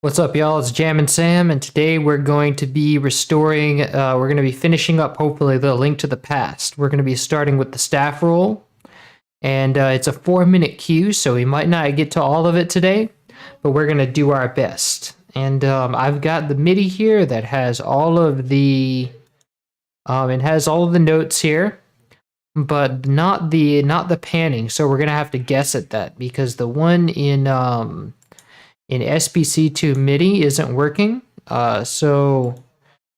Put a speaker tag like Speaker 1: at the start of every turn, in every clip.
Speaker 1: What's up, y'all? It's Jam and Sam, and today we're going to be restoring, we're going to be finishing up, hopefully, the Link to the Past. We're going to be starting with the staff roll, and it's a 4-minute queue, so we might not get to all of it today, but we're going to do our best. And I've got the MIDI here that has all of the, it has all of the notes here, but not the panning, so we're going to have to guess at that, because the one in SBC2 MIDI isn't working, so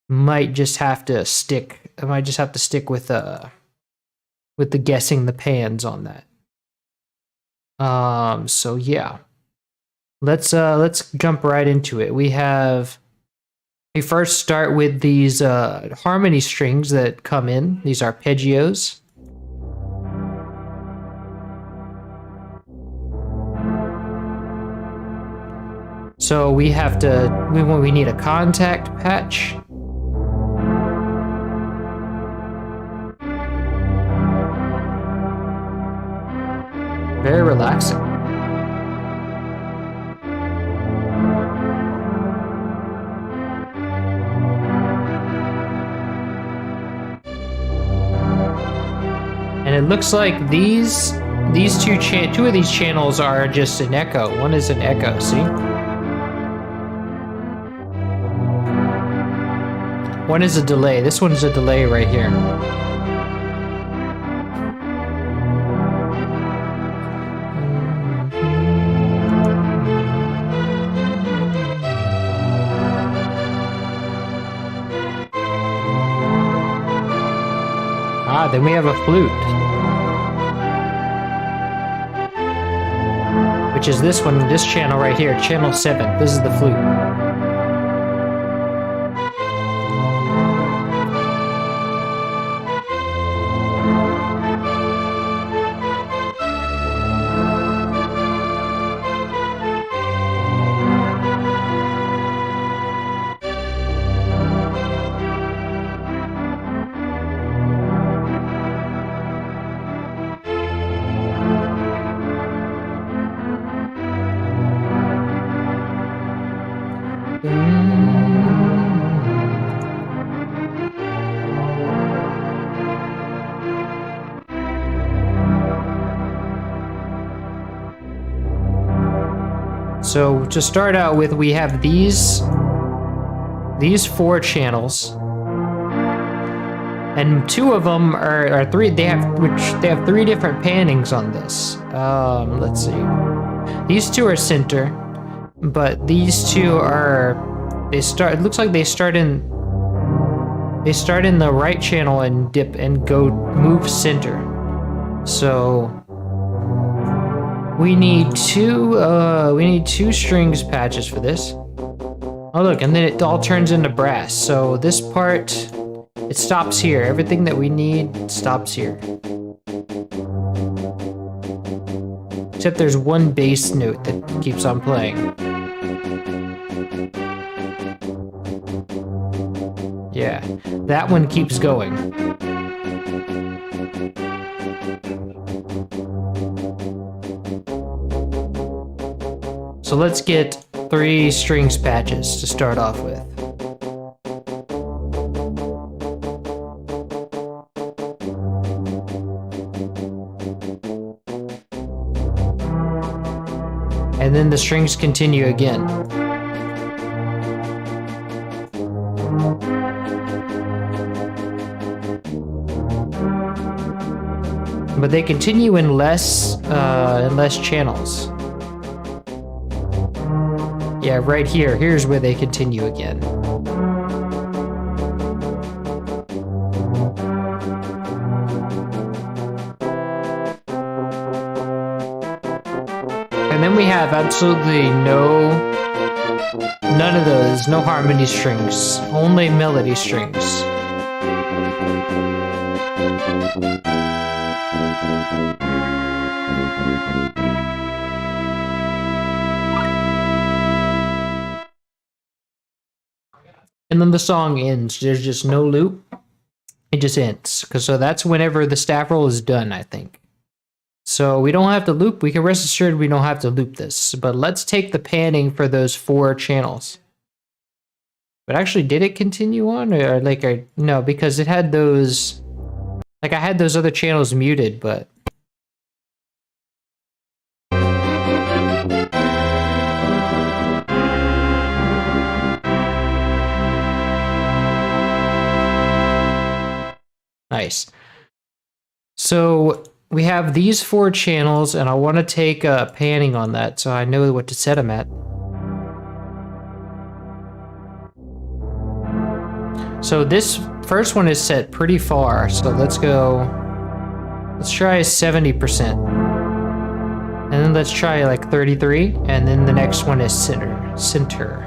Speaker 1: might just have to stick. I might just have to stick with the guessing the pans on that. So yeah, let's jump right into it. We first start with these harmony strings that come in. These arpeggios. So we need a contact patch. Very relaxing. And it looks like two of these channels are just an echo. One is an echo, see? One is a delay. This one's a delay right here. Then we have a flute, which is this one, this channel right here, channel 7. This is the flute. So to start out with, we have these 4 channels, and 2 of them are 3. They have 3 different pannings on this. Let's see. These 2 are center, but these 2 are. It looks like they start in the right channel and dip and move center. So we need 2 strings patches for this. Oh look, and then it all turns into brass. So this part, it stops here. Everything that we need stops here. Except there's one bass note that keeps on playing. Yeah, that one keeps going. So let's get 3 strings patches to start off with. And then the strings continue again. But they continue in less channels. Yeah, right here. Here's where they continue again. And then we have absolutely none of those, no harmony strings, only melody strings. And then the song ends. There's just no loop. It just ends. So that's whenever the staff roll is done, I think. So we don't have to loop. We can rest assured we don't have to loop this. But let's take the panning for those 4 channels. But actually, did it continue on? Or like, no, because it had those... Like, I had those other channels muted, but... Nice. So we have these 4 channels, and I want to take panning on that so I know what to set them at. So this first one is set pretty far, so let's try 70%. And then let's try like 33, and then the next one is center.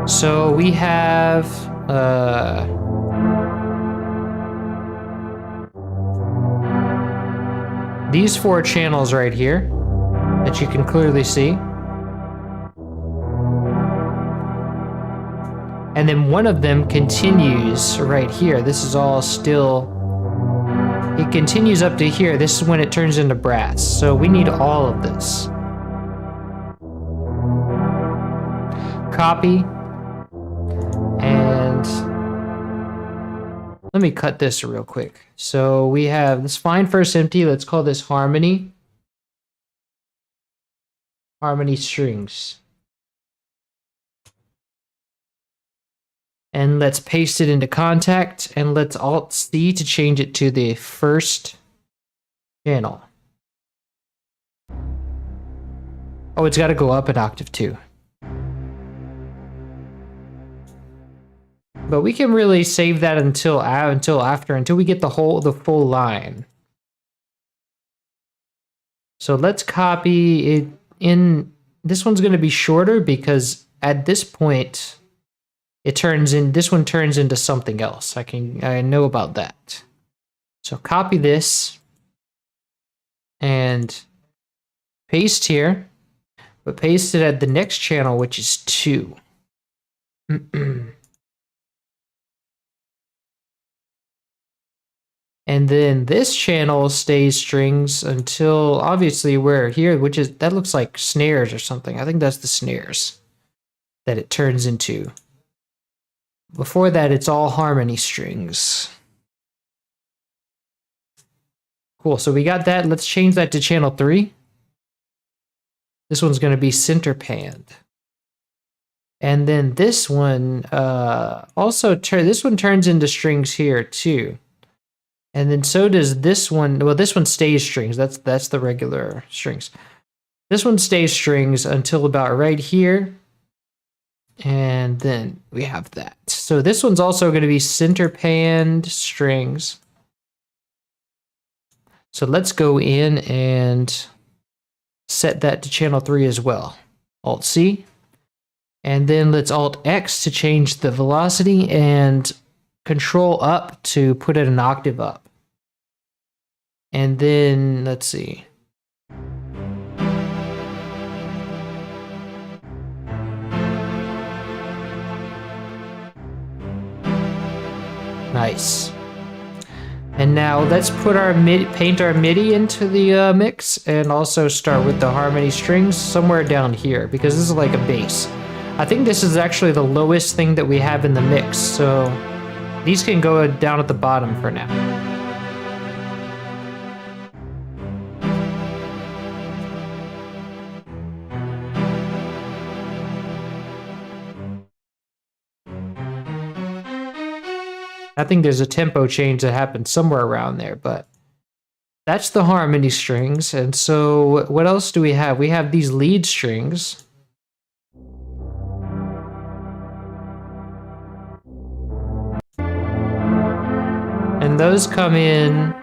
Speaker 1: So we have these 4 channels right here that you can clearly see. And then one of them continues right here. This is all still... It continues up to here. This is when it turns into brass. So we need all of this. Copy. And... Let me cut this real quick. So we have this find first empty. Let's call this harmony. Harmony strings. And let's paste it into contact, and let's Alt-C to change it to the first channel. Oh, it's got to go up an octave too. But we can really save that until we get the full line. So let's copy it in. This one's going to be shorter because at this point this one turns into something else. I know about that. So copy this and paste here, but paste it at the next channel, which is 2. And then this channel stays strings until obviously we're here, that looks like snares or something. I think that's the snares that it turns into. Before that, it's all harmony strings. Cool, so we got that. Let's change that to channel 3. This one's going to be center panned. And then this one this one turns into strings here too. And then so does this one. Well, this one stays strings. That's the regular strings. This one stays strings until about right here. And then we have that. So this one's also going to be center panned strings. So let's go in and set that to channel 3 as well. Alt-C. And then let's Alt-X to change the velocity and Control up to put it an octave up. And then, let's see. Nice. And now let's put our paint our MIDI into the mix, and also start with the harmony strings somewhere down here, because this is like a bass. I think this is actually the lowest thing that we have in the mix, so these can go down at the bottom for now. I think there's a tempo change that happens somewhere around there, but that's the harmony strings. And so what else do we have? We have these lead strings. And those come in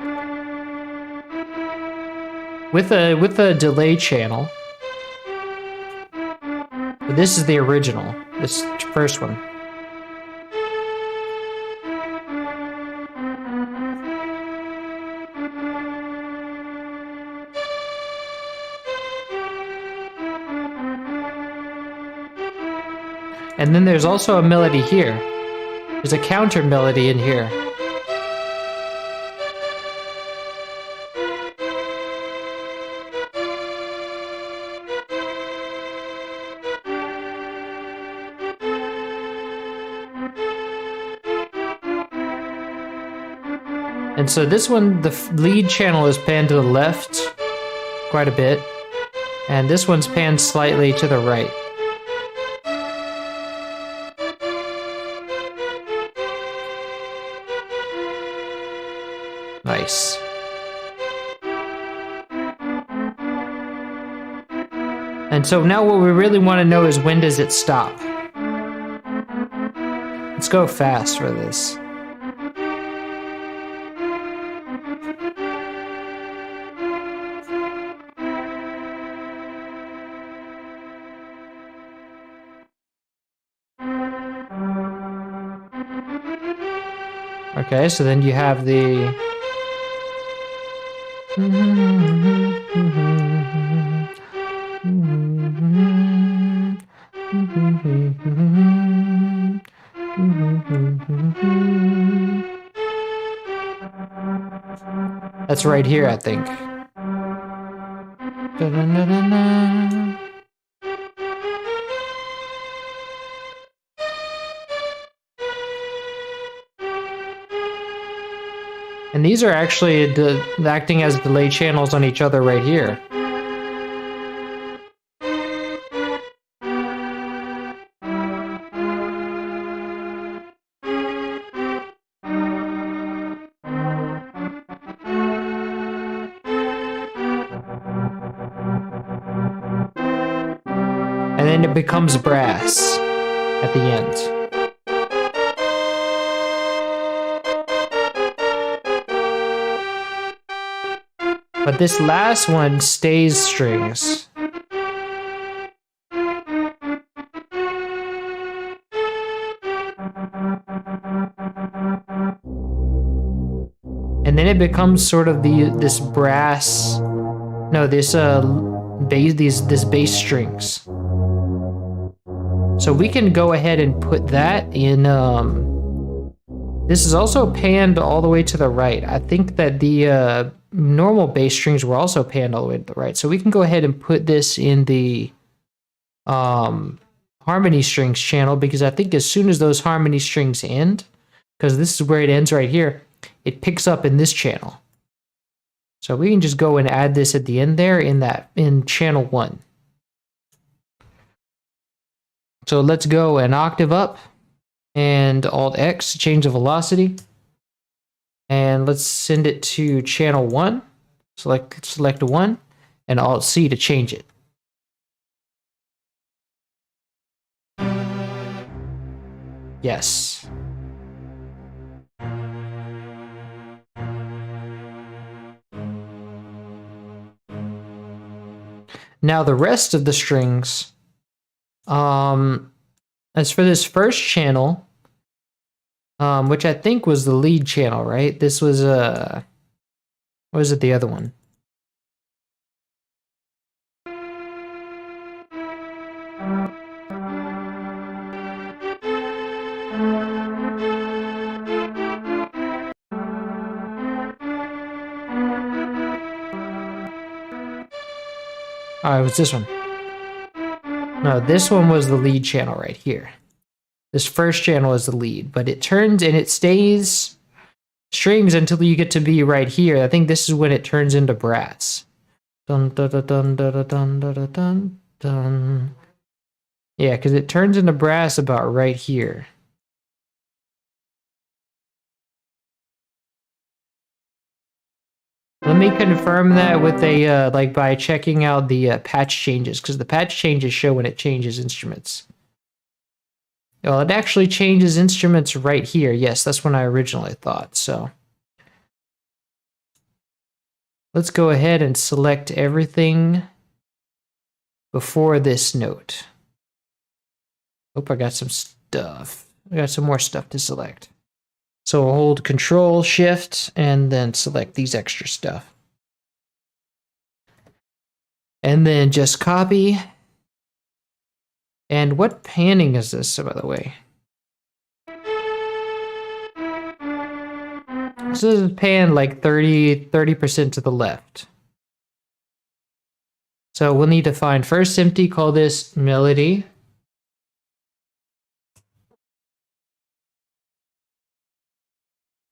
Speaker 1: with a delay channel. But this is the original, this first one. And then there's also a melody here. There's a counter melody in here. And so this one, the lead channel is panned to the left quite a bit, and this one's panned slightly to the right. Nice. And so now what we really want to know is, when does it stop? Let's go fast for this. Okay, so then you have the... That's right here, I think. Da-da-da-da-da. And these are actually acting as delay channels on each other right here. And then it becomes brass at the end. But this last one stays strings. And then it becomes sort of this brass, no, this bass strings. So we can go ahead and put that in. This is also panned all the way to the right. I think that the normal bass strings were also panned all the way to the right. So we can go ahead and put this in the harmony strings channel, because I think as soon as those harmony strings end, because this is where it ends right here, it picks up in this channel. So we can just go and add this at the end there in channel 1. So let's go an octave up and Alt X to change the velocity. And let's send it to channel 1. Select 1 and Alt C to change it. Yes. Now the rest of the strings, as for this first channel, which I think was the lead channel, right? This was what was it, the other one? Oh, it was this one. No, this one was the lead channel right here. This first channel is the lead, but it turns and it stays strings until you get to be right here. I think this is when it turns into brass. Dun, dun, dun, dun, dun, dun, dun, dun, dun. Yeah, because it turns into brass about right here. Let me confirm that with a like by checking out the patch changes, because the patch changes show when it changes instruments. Well, it actually changes instruments right here. Yes, that's when I originally thought. So let's go ahead and select everything before this note. Hope I got some stuff. I got some more stuff to select. So we'll hold Control, Shift, and then select these extra stuff. And then just copy. And what panning is this, by the way? This is pan like 30% to the left. So we'll need to find first empty, call this melody.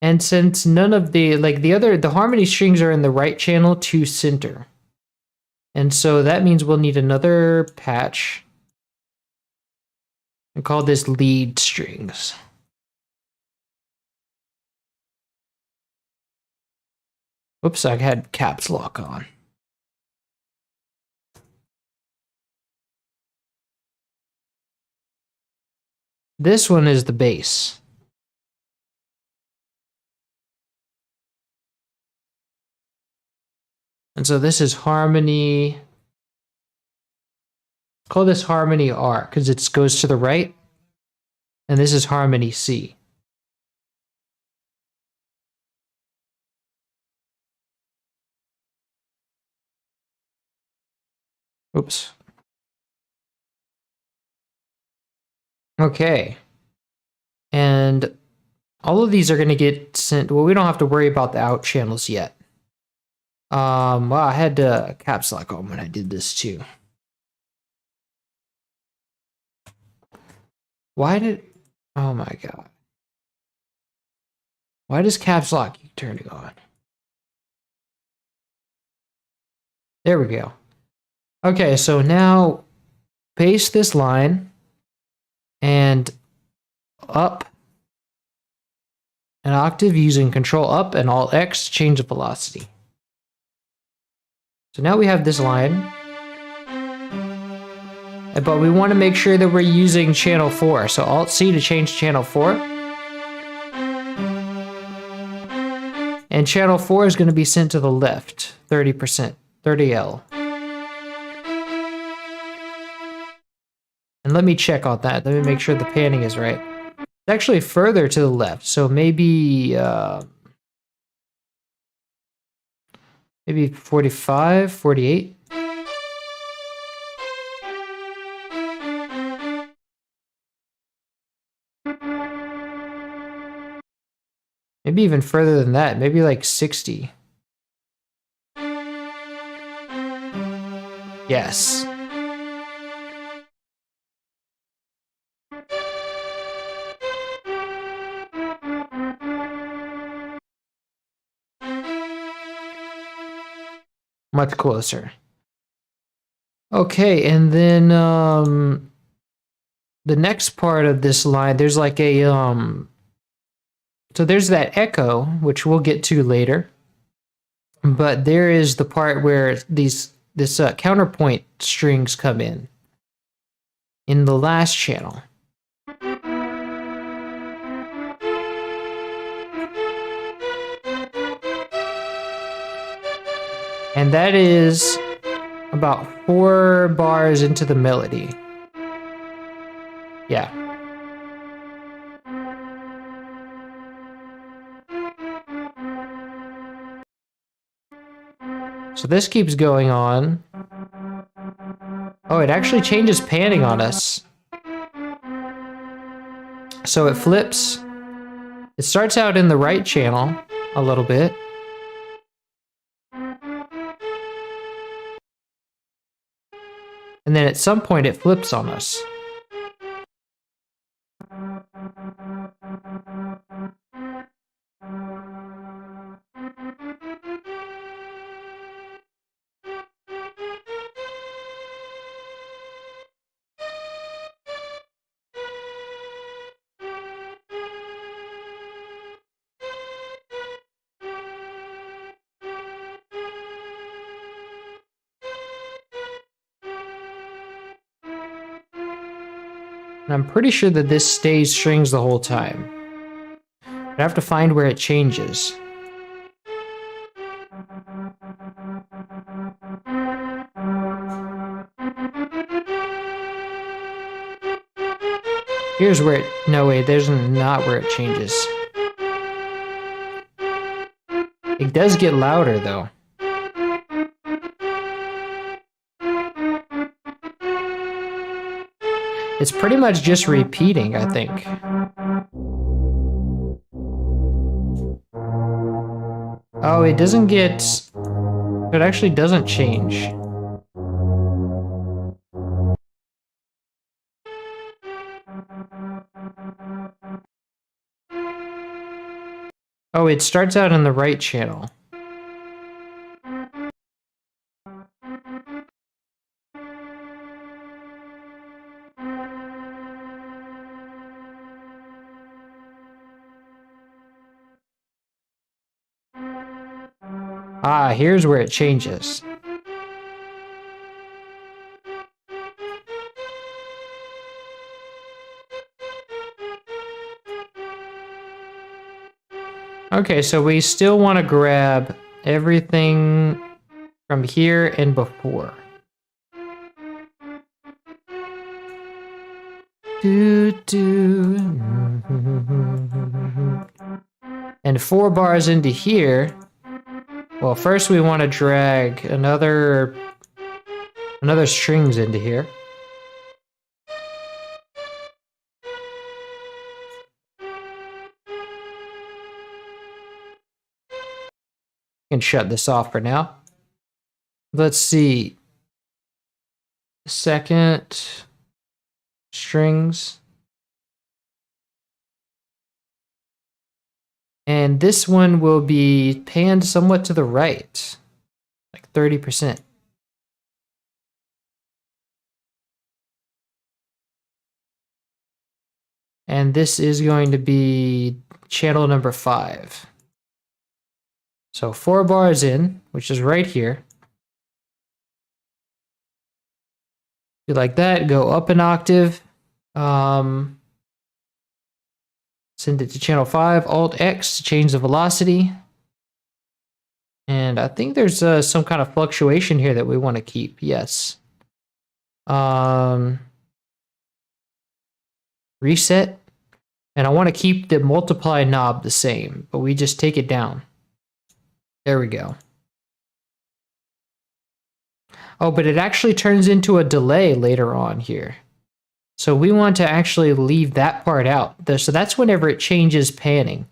Speaker 1: And since none of the, like the harmony strings are in the right channel to center. And so that means we'll need another patch. And call this lead strings. Oops, I had caps lock on. This one is the bass. And so this is harmony. Call this harmony R because it goes to the right. And this is harmony C. Oops. Okay. And all of these are going to get sent. Well, we don't have to worry about the out channels yet. Well, I had caps lock on when I did this too. Why did, oh my God. Why does caps lock keep turning on? There we go. Okay, so now paste this line and up an octave using Control Up and Alt X to change the velocity. So now we have this line, but we want to make sure that we're using channel 4. So Alt C to change channel 4. And channel 4 is going to be sent to the left, 30%, 30L. And let me check on that. Let me make sure the panning is right. It's actually further to the left, so maybe 45, 48. Maybe even further than that, maybe like 60. Yes. Much closer. Okay, and then the next part of this line, there's like a so there's that echo, which we'll get to later. But there is the part where this counterpoint strings come in the last channel. And that is about 4 bars into the melody. Yeah. So this keeps going on. Oh, it actually changes panning on us. So it flips. It starts out in the right channel a little bit. And then at some point it flips on us. And I'm pretty sure that this stays strings the whole time. I have to find where it changes. Here's where it, no wait, there's not where it changes. It does get louder though. It's pretty much just repeating, I think. Oh, it doesn't get... It actually doesn't change. Oh, it starts out in the right channel. Ah, here's where it changes. Okay, so we still want to grab everything from here and before. And 4 bars into here. Well, first we want to drag another strings into here. Can shut this off for now. Let's see. Second strings. And this one will be panned somewhat to the right, like 30%. And this is going to be channel number 5. So 4 bars in, which is right here. Do like that, go up an octave. Send it to channel 5, Alt X to change the velocity. And I think there's some kind of fluctuation here that we want to keep. Yes. Reset. And I want to keep the multiply knob the same, but we just take it down. There we go. Oh, but it actually turns into a delay later on here. So we want to actually leave that part out. So that's whenever it changes panning.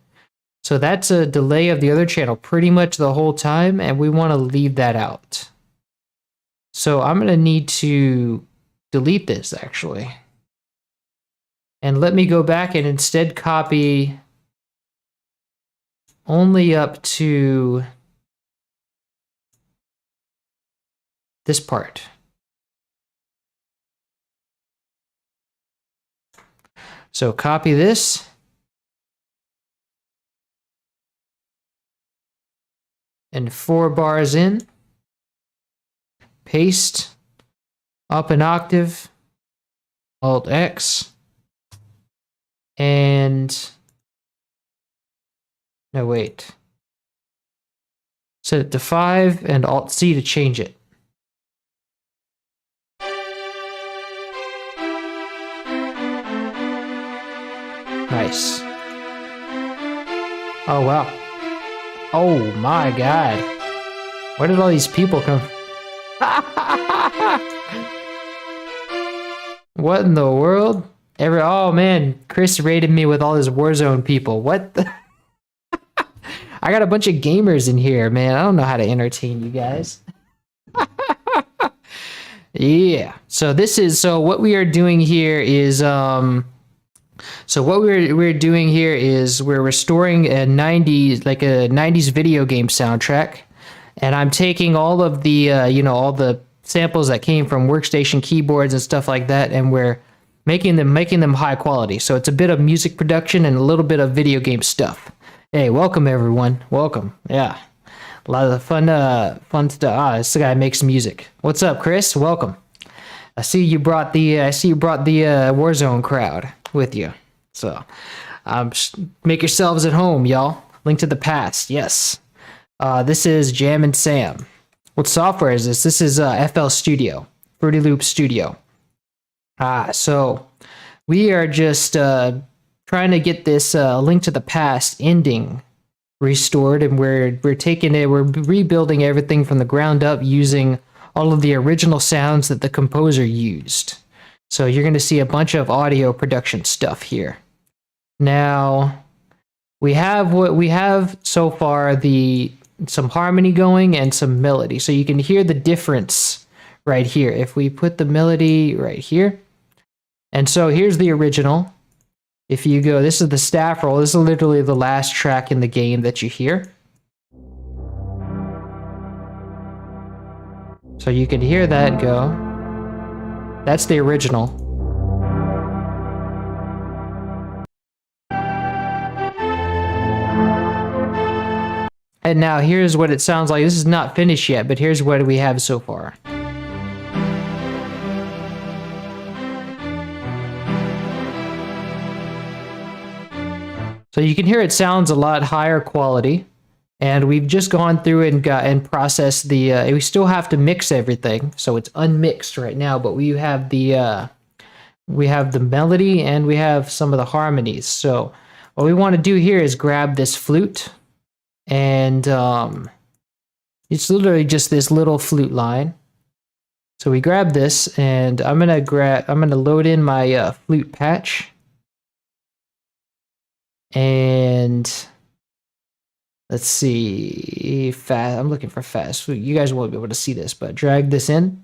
Speaker 1: So that's a delay of the other channel pretty much the whole time, and we want to leave that out. So I'm going to need to delete this actually. And let me go back and instead copy only up to this part. So copy this. And 4 bars in. Paste. Up an octave. Alt X. And no, wait. Set it to 5 and Alt C to change it. Nice. Oh, wow. Oh my god. Where did all these people come from? What in the world? Oh man, Chris raided me with all his Warzone people. What the? I got a bunch of gamers in here, man. I don't know how to entertain you guys. Yeah. So what we are doing here is we're restoring a 90s video game soundtrack, and I'm taking all of the all the samples that came from workstation keyboards and stuff like that, and we're making them high quality. So it's a bit of music production and a little bit of video game stuff. Hey, welcome everyone. Welcome. Yeah. A lot of fun stuff. Ah, this guy makes music. What's up, Chris? Welcome. I see you brought the Warzone crowd with you. So, make yourselves at home, y'all. Link to the past. Yes. This is Jam and Sam. What software is this? This is FL Studio, Fruity Loop Studio. So we are just trying to get this Link to the Past ending restored, and we're rebuilding everything from the ground up using all of the original sounds that the composer used. So you're going to see a bunch of audio production stuff here. Now, we have so far some harmony going and some melody. So you can hear the difference right here. If we put the melody right here. And so here's the original. If you go, this is the staff roll. This is literally the last track in the game that you hear. So you can hear that go. That's the original. And now here's what it sounds like. This is not finished yet, but here's what we have so far. So you can hear it sounds a lot higher quality, and we've just gone through and processed the. We still have to mix everything, so it's unmixed right now. But we have the melody and we have some of the harmonies. So what we want to do here is grab this flute, and it's literally just this little flute line. So we grab this, and I'm gonna load in my flute patch. And let's see, I'm looking for fast. You guys won't be able to see this, but drag this in.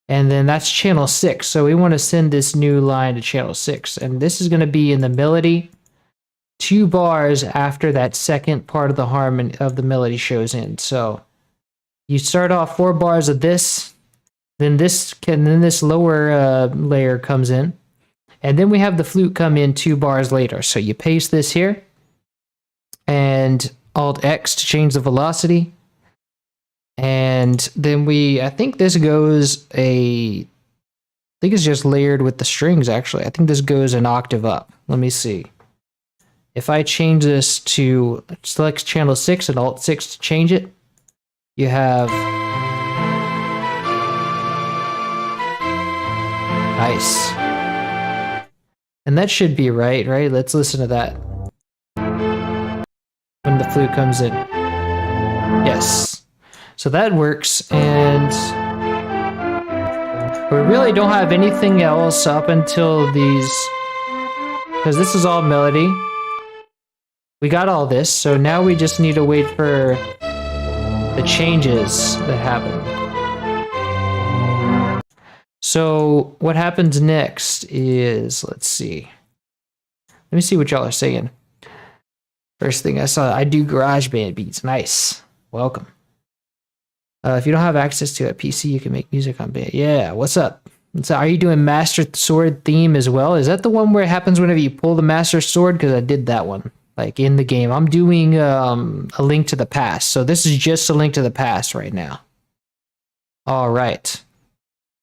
Speaker 1: And then that's channel 6. So we want to send this new line to channel 6. And this is going to be in the melody, 2 bars after that second part of the harmony of the melody shows in. So you start off 4 bars of this, then this lower layer comes in. And then we have the flute come in 2 bars later. So you paste this here and Alt X to change the velocity. And then I think this goes I think it's just layered with the strings actually. I think this goes an octave up. Let me see. If I change this to select channel 6 and Alt 6 to change it, you have nice. And that should be right? Let's listen to that. When the flute comes in. Yes. So that works, and we really don't have anything else up until these, because this is all melody. We got all this, so now we just need to wait for the changes that happen. So what happens next is, let's see. Let me see what y'all are saying. First thing I saw, I do GarageBand beats. Nice. Welcome. If you don't have access to a PC, you can make music on band. Yeah, what's up? So are you doing Master Sword theme as well? Is that the one where it happens whenever you pull the Master Sword? Because I did that one, like in the game. I'm doing A Link to the Past. So this is just A Link to the Past right now. All right.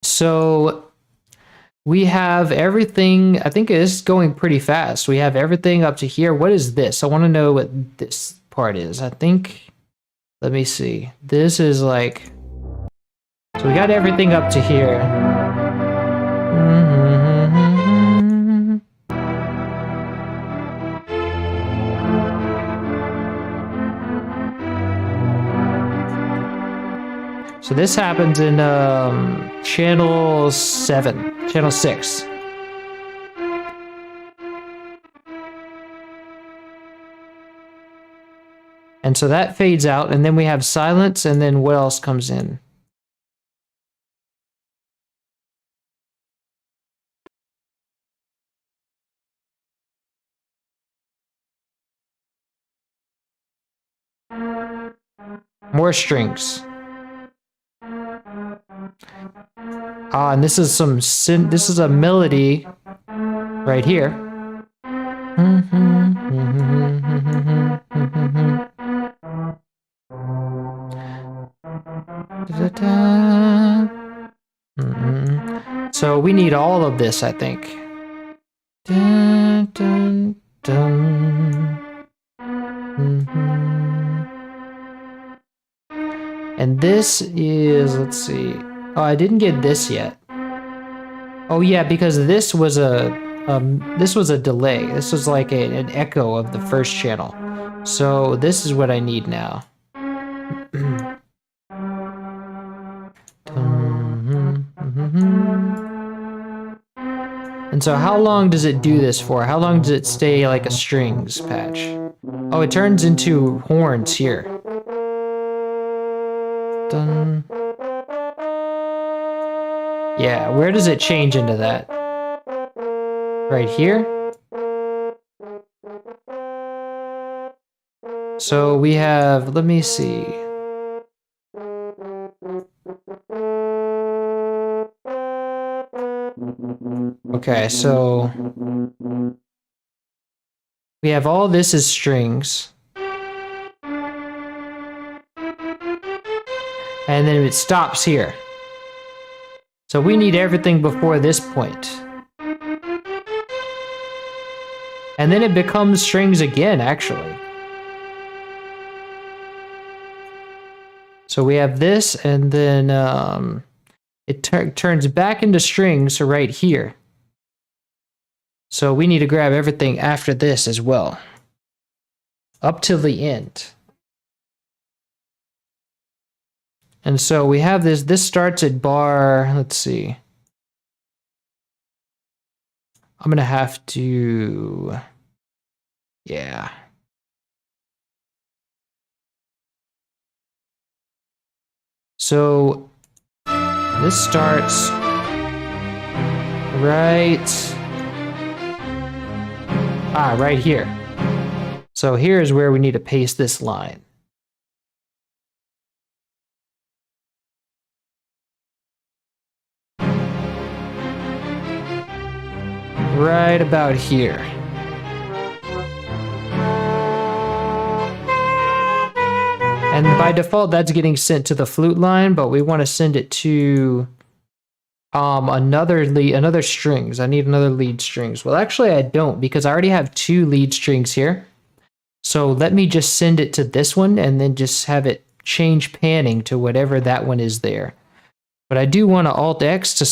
Speaker 1: So we have everything. I think it's going pretty fast. We have everything up to here. What is this? I want to know what this part is. I think, let me see. This is like, so we got everything up to here. So this happens in channel 7, channel 6. And so that fades out, and then we have silence, and then what else comes in? More strings. And this is this is a melody right here. So we need all of this, I think. Dun, dun, dun. And this is, let's see. Oh, I didn't get this yet. Oh yeah, because this was a delay. This was like an echo of the first channel. So this is what I need now. And so how long does it do this for? How long does it stay like a strings patch? Oh, it turns into horns here. Dun. Yeah, where does it change into that? Right here? So we have, let me see. Okay, so we have all this as strings. And then it stops here. So we need everything before this point. And then it becomes strings again, actually. So we have this, and then it turns back into strings right here. So we need to grab everything after this as well. Up till the end. And so we have this starts at bar, let's see. I'm gonna have to, yeah. So this starts right here. So here's where we need to paste this line. Right about here. And by default, that's getting sent to the flute line, but we want to send it to another strings. I need another lead strings. Well, actually, I don't, because I already have 2 lead strings here. So let me just send it to this one and then just have it change panning to whatever that one is there. But I do want to Alt X to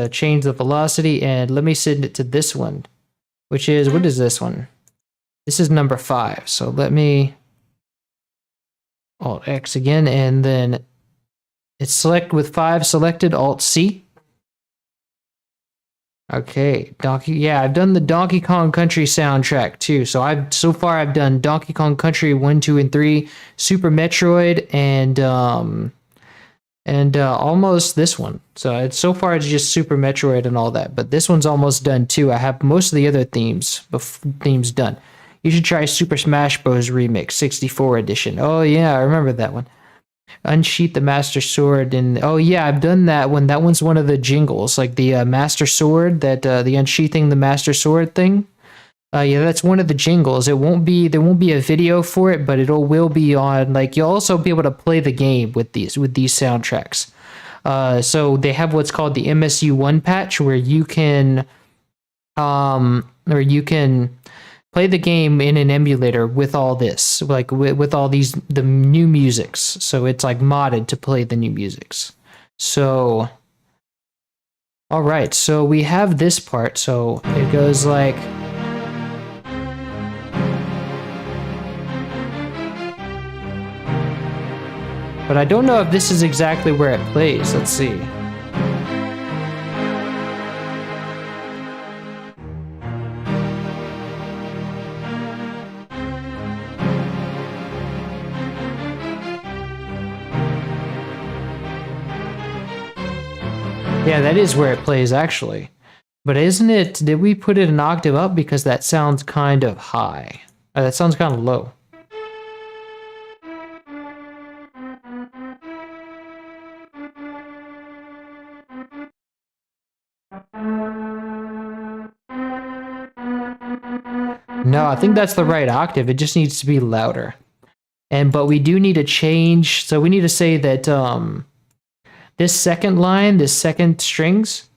Speaker 1: change the velocity, and let me send it to this one, which is, what is this one? This is number 5. So let me Alt X again, and then it's select with 5 selected, Alt C. Okay, I've done the Donkey Kong Country soundtrack too. So so far I've done Donkey Kong Country 1, 2, and 3, Super Metroid, and almost this one. So so far it's just Super Metroid and all that, but this one's almost done too. I have most of the other themes done. You should try Super Smash Bros. Remix 64 edition. Oh yeah, I remember that one. Unsheath the Master Sword, and oh yeah, I've done that one. That one's one of the jingles, like the Master Sword, that the unsheathing the Master Sword thing. Yeah, that's one of the jingles. There won't be a video for it, but will be on, like, you'll also be able to play the game with these soundtracks. So they have what's called the MSU1 patch, where you can play the game in an emulator with all this, like with all the new musics. So it's like modded to play the new musics. So, all right, so we have this part. So it goes like, but I don't know if this is exactly where it plays. Let's see. Yeah, that is where it plays, actually. But isn't it, did we put it an octave up? Because that sounds kind of high. That sounds kind of low. No, I think that's the right octave. It just needs to be louder. But we do need to change, so we need to say that this second line, this second strings,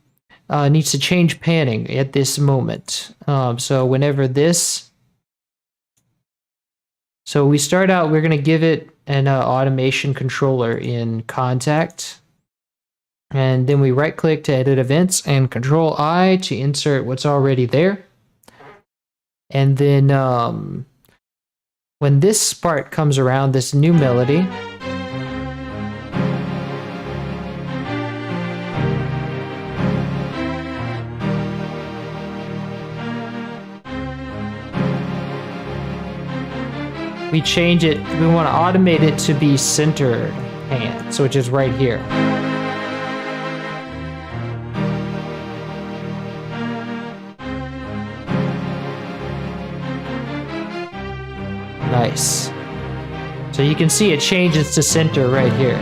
Speaker 1: needs to change panning at this moment. So whenever this, so we start out, we're going to give it an automation controller in contact. And then we right click to edit events and Control I to insert what's already there. And then when this part comes around, this new melody, we change it, we want to automate it to be centered hand, so which is right here. Nice. So you can see it changes to center right here.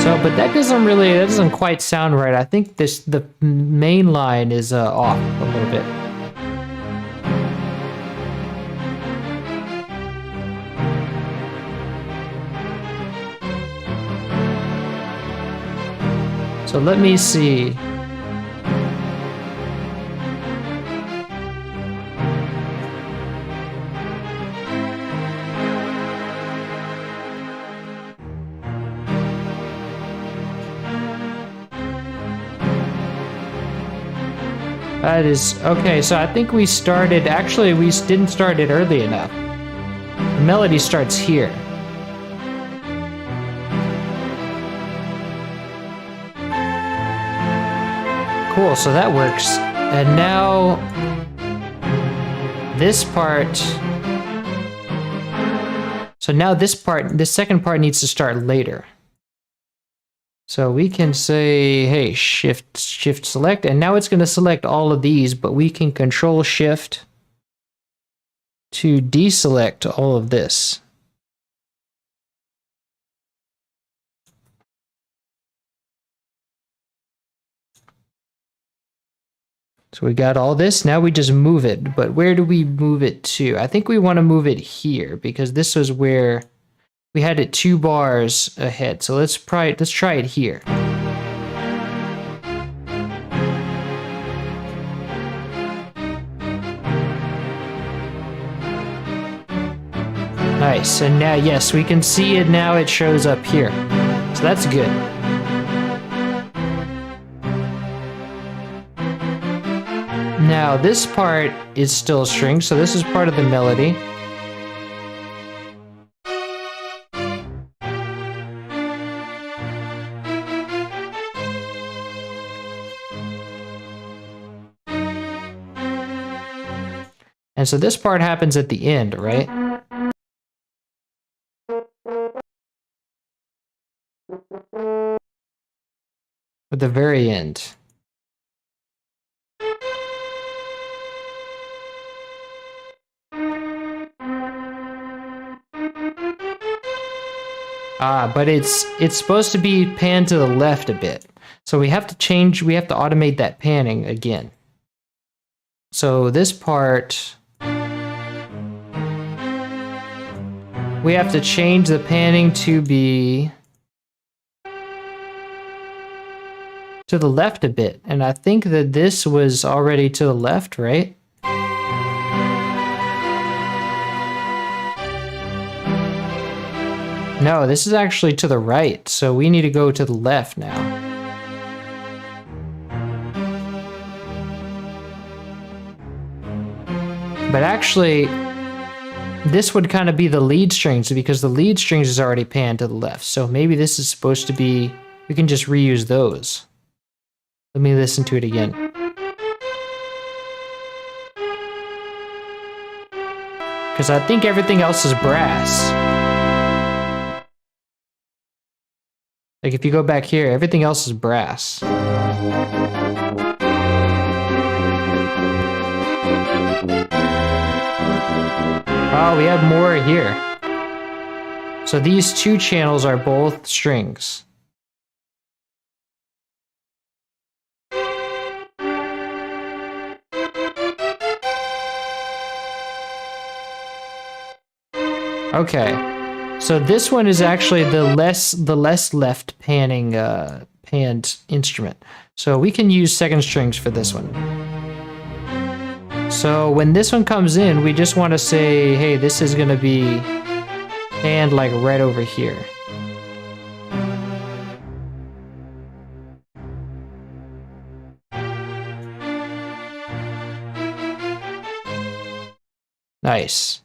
Speaker 1: So, but that doesn't quite sound right. I think the main line is off a little bit. So let me see. That is okay. So I think we started. Actually, we didn't start it early enough. The melody starts here. Cool, so that works. And now this part. So now this second part needs to start later. So we can say, hey, shift select, and now it's going to select all of these, but we can control shift to deselect all of this. So we got all this, now we just move it, but where do we move it to? I think we want to move it here, because this was where we had it 2 bars ahead. So let's try it here. Nice, and now, yes, we can see it now, it shows up here. So that's good. Now, this part is still string, so this is part of the melody. And so this part happens at the end, right? At the very end. But it's supposed to be panned to the left a bit. So we have to automate that panning again. So this part, we have to change the panning to be to the left a bit. And I think that this was already to the left, right? No, this is actually to the right, so we need to go to the left now. But actually, this would kind of be the lead strings, because the lead strings is already panned to the left. So maybe this is supposed to be, we can just reuse those. Let me listen to it again. Because I think everything else is brass. Like if you go back here, everything else is brass. Oh, we have more here. So these 2 channels are both strings. Okay. So this one is actually the less left panning panned instrument. So we can use second strings for this one. So when this one comes in, we just want to say, hey, this is going to be panned like right over here. Nice.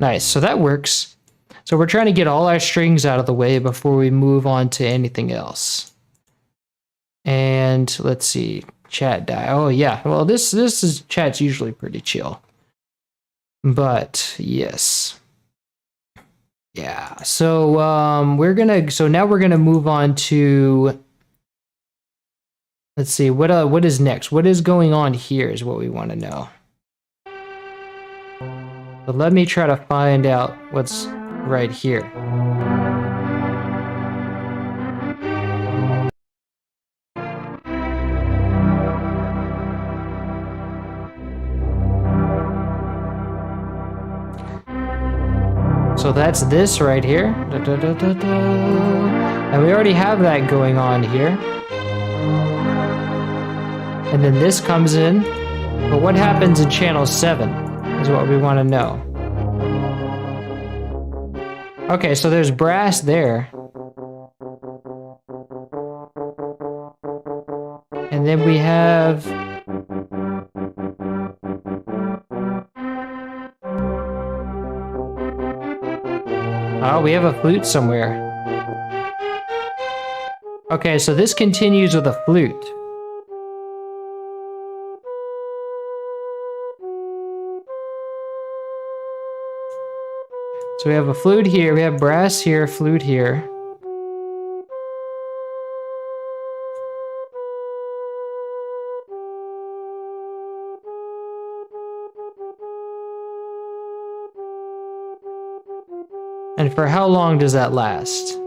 Speaker 1: Nice, so that works. So we're trying to get all our strings out of the way before we move on to anything else. And let's see, chat die. Oh yeah, well chat's usually pretty chill. But yes. Yeah, so now we're gonna move on to, let's see, what is next? What is going on here is what we want to know. But let me try to find out what's right here. So that's this right here. Da, da, da, da, da. And we already have that going on here. And then this comes in. But what happens in channel 7 is what we want to know. Okay, so there's brass there. And then we have... Oh, we have a flute somewhere. Okay, so this continues with a flute. So we have a flute here, we have brass here, flute here. And for how long does that last?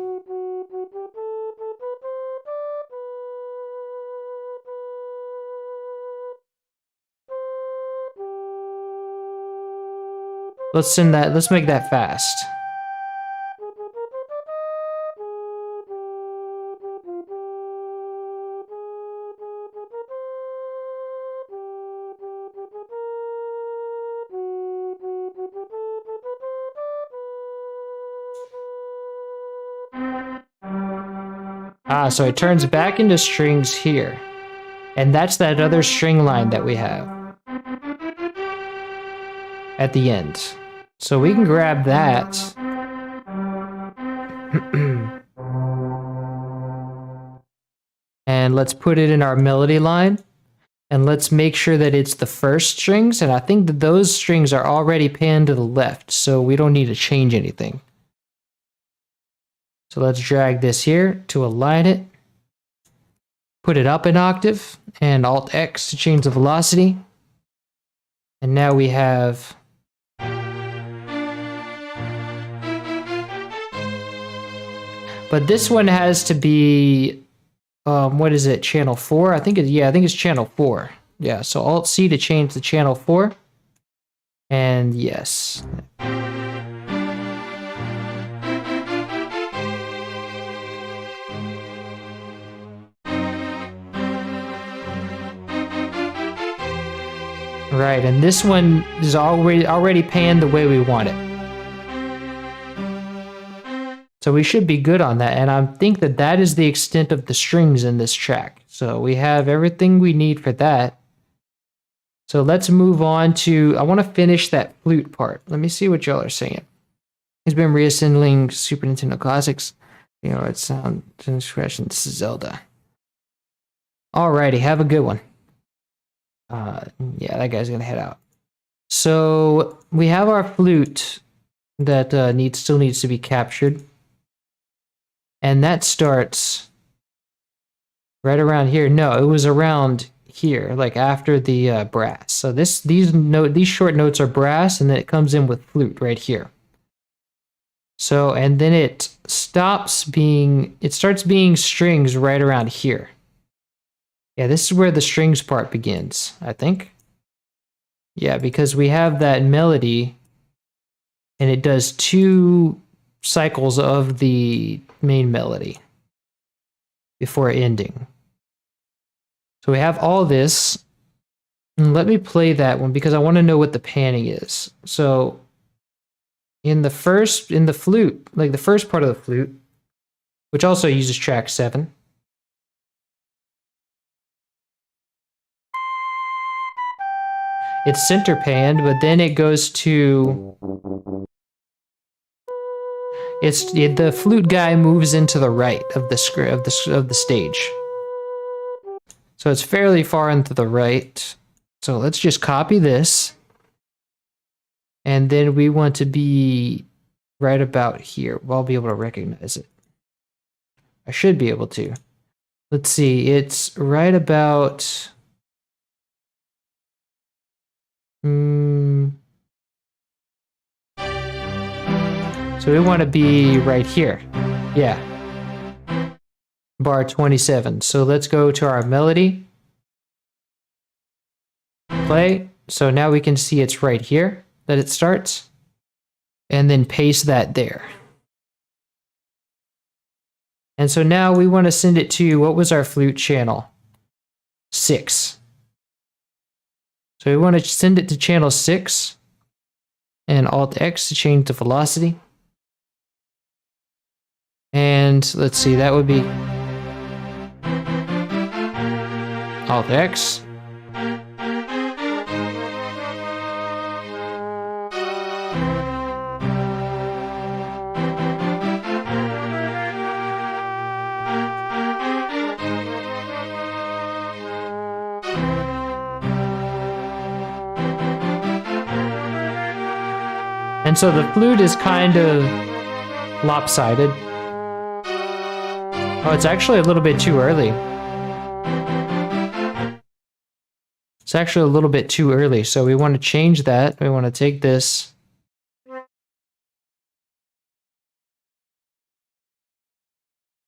Speaker 1: Let's make that fast. Ah, so it turns back into strings here. And that's that other string line that we have at the end. So we can grab that. And let's put it in our melody line. And let's make sure that it's the first strings. And I think that those strings are already panned to the left, so we don't need to change anything. So let's drag this here to align it. Put it up an octave, and Alt-X to change the velocity. And now we have... But this one has to be... what is it? Channel 4? I think it's channel 4. Yeah, so Alt-C to change the channel 4. And yes. Right, and this one is already panned the way we want it. So we should be good on that, and I think that that is the extent of the strings in this track. So we have everything we need for that. So let's move on to, I want to finish that flute part. Let me see what y'all are saying. He's been reassembling Super Nintendo classics. You know, it sounds discretion. This is Zelda. Alrighty, have a good one. Yeah, that guy's gonna head out. So we have our flute that still needs to be captured. And that starts right around here. No, it was around here, like after the brass. So these short notes are brass, and then it comes in with flute right here. So, and then it starts being strings right around here. Yeah, this is where the strings part begins, I think. Yeah, because we have that melody, and it does 2 cycles of the main melody before ending. So we have all this. And let me play that one because I want to know what the panning is. So in the flute, like the first part of the flute, which also uses track 7. It's center panned, but then it goes to The flute guy moves into the right of the stage. So it's fairly far into the right. So let's just copy this. And then we want to be right about here. I'll be able to recognize it. I should be able to. Let's see, it's right about... So we want to be right here. Yeah. Bar 27. So let's go to our melody. Play. So now we can see it's right here that it starts. And then paste that there. And so now we want to send it to, what was our flute channel? 6. So we want to send it to channel 6 and Alt-X to change the velocity. And let's see, that would be Alt-X. And so the flute is kind of lopsided. Oh, it's actually a little bit too early. It's actually a little bit too early, so we want to change that. We want to take this.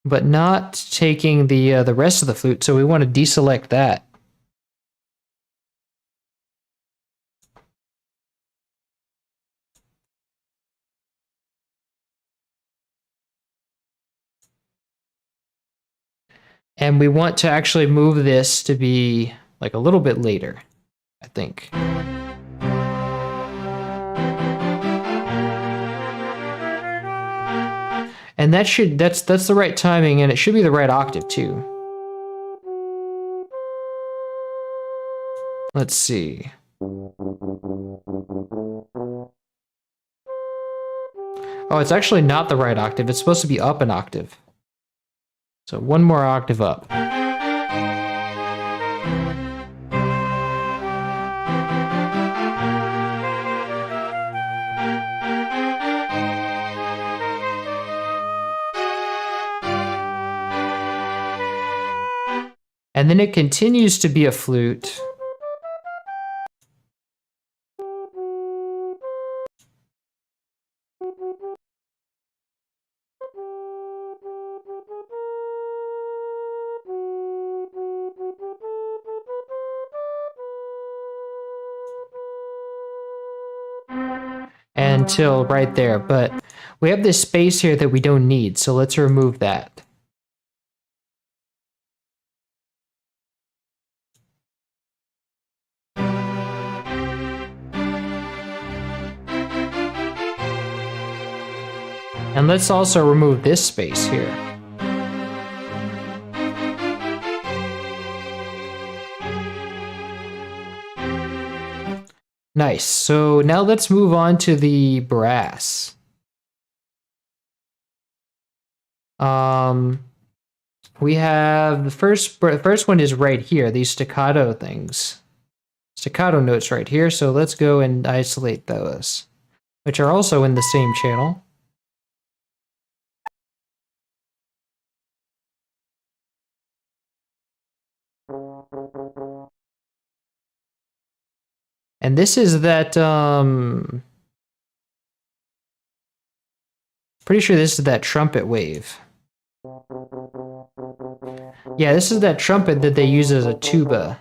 Speaker 1: But not taking the rest of the flute, so we want to deselect that. And we want to actually move this to be like a little bit later, I think. And that's the right timing, and it should be the right octave too. Let's see. Oh, it's actually not the right octave. It's supposed to be up an octave. So one more octave up. And then it continues to be a flute. Until right there, but we have this space here that we don't need, so let's remove that. And let's also remove this space here. Nice. So now let's move on to the brass. We have the first one is right here, these staccato things. Staccato notes right here, so let's go and isolate those, which are also in the same channel. And this is that, pretty sure this is that trumpet wave. Yeah, this is that trumpet that they use as a tuba.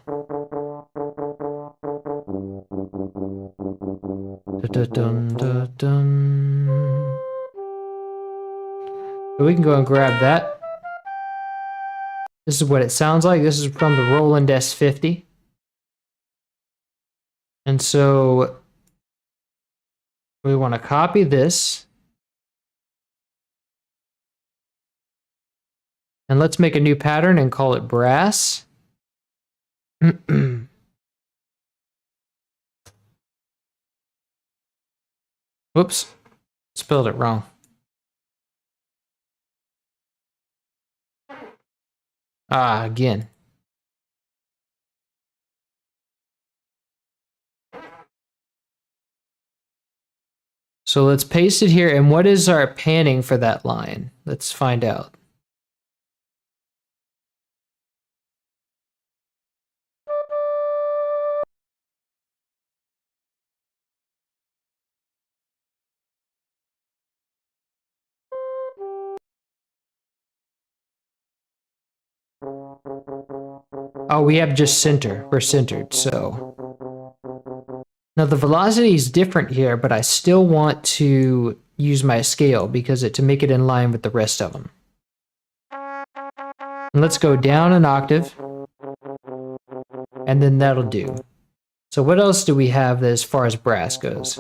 Speaker 1: Dun-dun-dun-dun. So we can go and grab that. This is what it sounds like. This is from the Roland S50. And so we want to copy this. And let's make a new pattern and call it brass. Whoops, spelled it wrong. Ah, again. So let's paste it here. And what is our panning for that line? Let's find out. Oh, we have just center. We're centered, so. Now the velocity is different here, but I still want to use my scale to make it in line with the rest of them. And let's go down an octave, and then that'll do. So what else do we have as far as brass goes?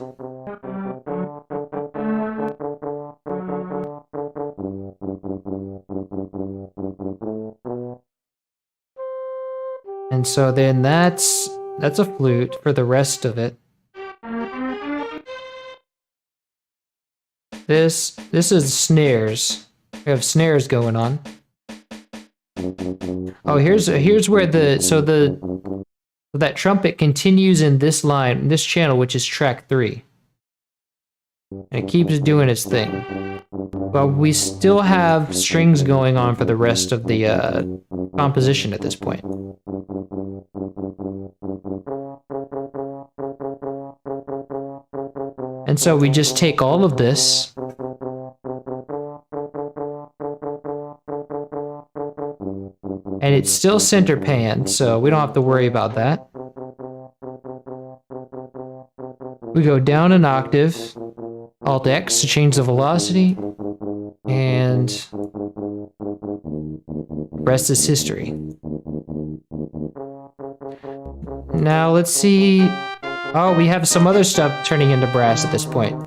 Speaker 1: And so then that's a flute for the rest of it. This is snares. We have snares going on. Oh, here's where that trumpet continues in this line, this channel, which is track 3. And it keeps doing its thing. But we still have strings going on for the rest of the composition at this point. And so we just take all of this and it's still center pan, so we don't have to worry about that. We go down an octave, Alt X to change the velocity, and rest is history. Now let's see. Oh, we have some other stuff turning into brass at this point.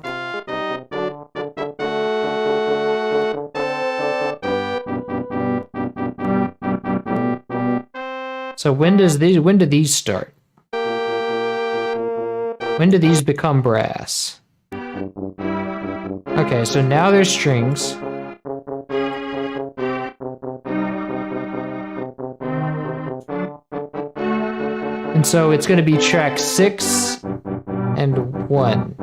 Speaker 1: So when do these start? When do these become brass? Okay, so now there's strings. And so it's going to be track 6 and 1.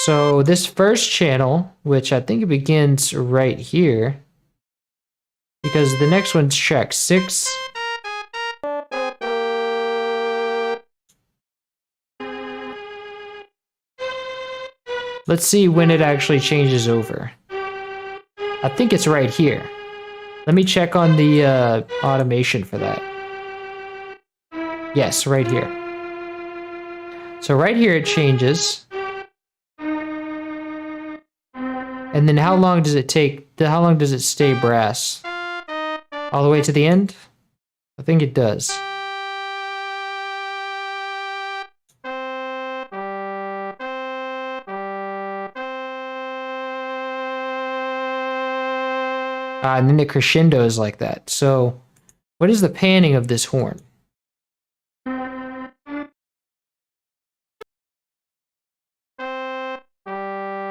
Speaker 1: So this first channel, which I think it begins right here, because the next one's track 6. Let's see when it actually changes over. I think it's right here. Let me check on the automation for that. Yes, right here. So right here it changes. And then how long does it take? How long does it stay brass? All the way to the end? I think it does. And then it crescendos like that. So, what is the panning of this horn?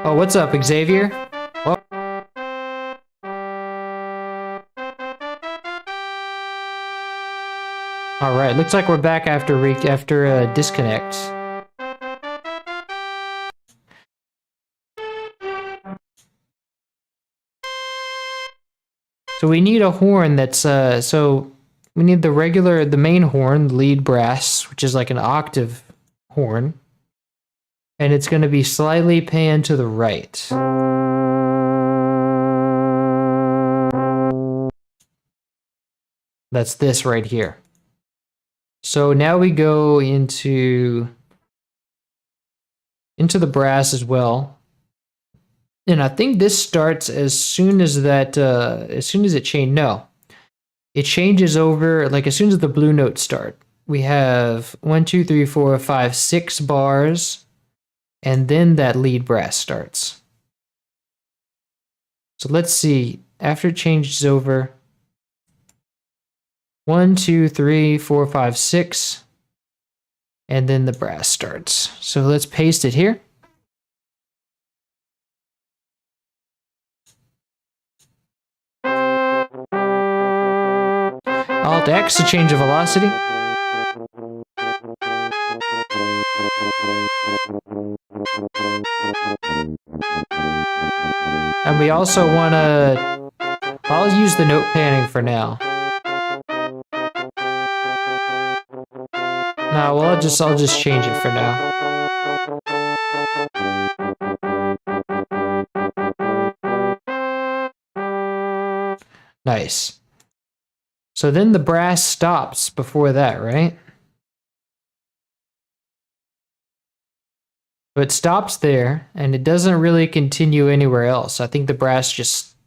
Speaker 1: Oh, what's up, Xavier? Oh. All right, looks like we're back after disconnect. So we need a horn that's so we need the main horn, the lead brass, which is like an octave horn, and it's going to be slightly panned to the right. That's this right here. So now we go into the brass as well. And I think this starts as soon as it changes. No, it changes over like as soon as the blue notes start. We have 1, 2, 3, 4, 5, 6 bars, and then that lead brass starts. So let's see. After it changes over, 1, 2, 3, 4, 5, 6, and then the brass starts. So let's paste it here. Alt X to change the velocity. And we also want to... I'll use the note panning for now. No, well, I'll just change it for now. Nice. So then the brass stops before that, right? So it stops there, and it doesn't really continue anywhere else. I think the brass just,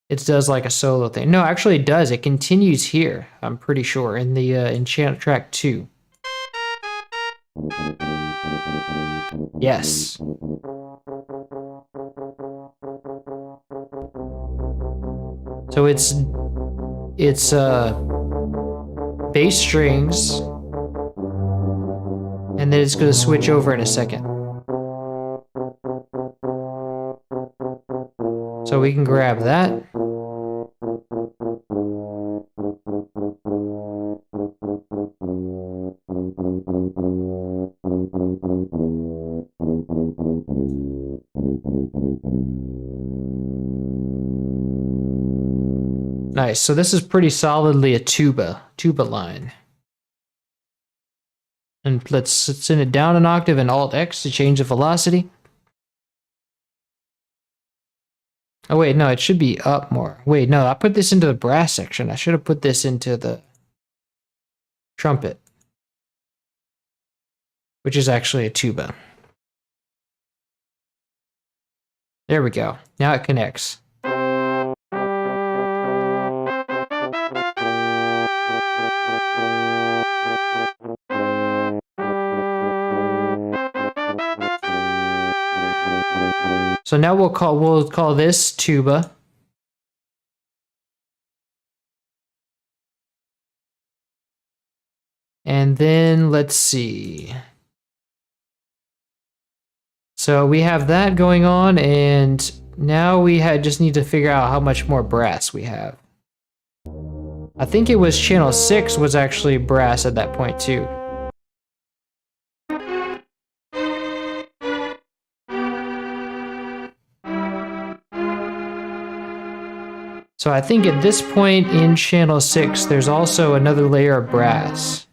Speaker 1: it does like a solo thing. No, actually it does. It continues here, I'm pretty sure, in the in track 2. Yes. So it's bass strings, and then it's going to switch over in a second. So we can grab that. Nice. So this is pretty solidly a tuba line. And let's send it down an octave and Alt X to change the velocity. Oh wait, no, it should be up more. Wait, no, I put this into the brass section. I should have put this into the trumpet, which is actually a tuba. There we go. Now it connects. So now we'll call this tuba. And then let's see. So we have that going on, and now we just need to figure out how much more brass we have. I think it was channel 6 was actually brass at that point too. So I think at this point in channel 6, there's also another layer of brass.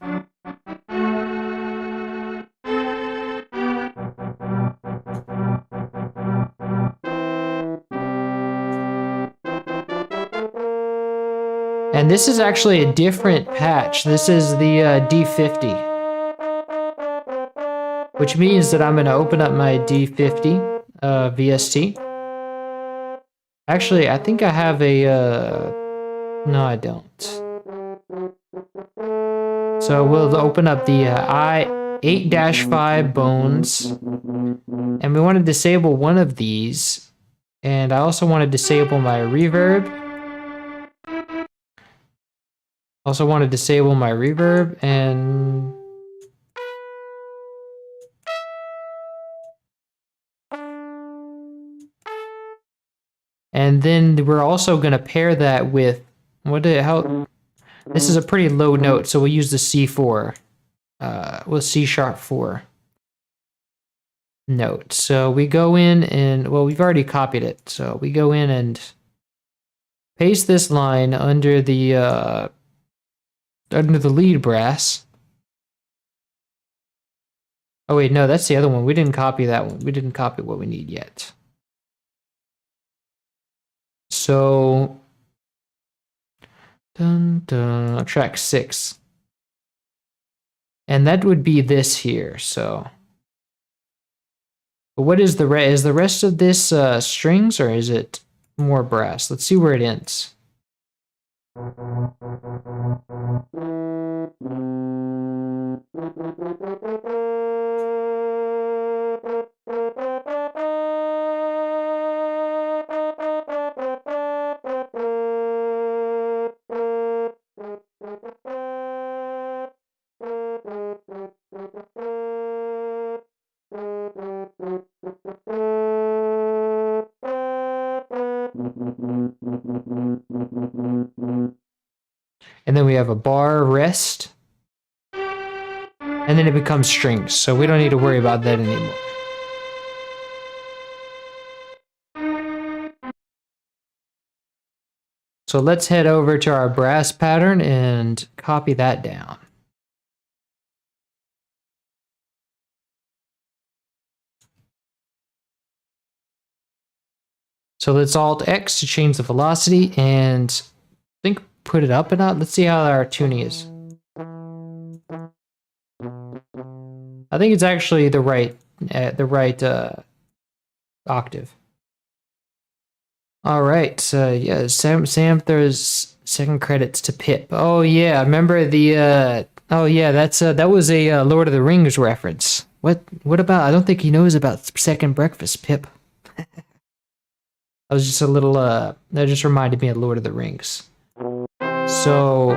Speaker 1: And this is actually a different patch. This is the D50. Which means that I'm going to open up my D50 VST. Actually, I think I have a... no, I don't. So we'll open up the I8-5 bones. And we want to disable one of these. And I also want to disable my reverb. Also want to disable my reverb and... And then we're also going to pair that with... This is a pretty low note, so we'll use the C4. With C-sharp 4 note. So we go in and... Well, we've already copied it. So we go in and paste this line under the lead brass. Oh wait, no, that's the other one. We didn't copy that one. We didn't copy what we need yet. So, track 6. And that would be this here, so. But what is the rest? Is the rest of this strings, or is it more brass? Let's see where it ends. And then we have a bar rest. And then it becomes strings, so we don't need to worry about that anymore. So let's head over to our brass pattern and copy that down. So let's Alt X to change the velocity and I think put it up and up. Let's see how our tuning is. I think it's actually the right octave. All right, so yeah, Sam throws second credits to Pip. Oh yeah, remember the oh yeah, that was a Lord of the Rings reference. What about? I don't think he knows about second breakfast, Pip. I was just a little that just reminded me of Lord of the Rings. So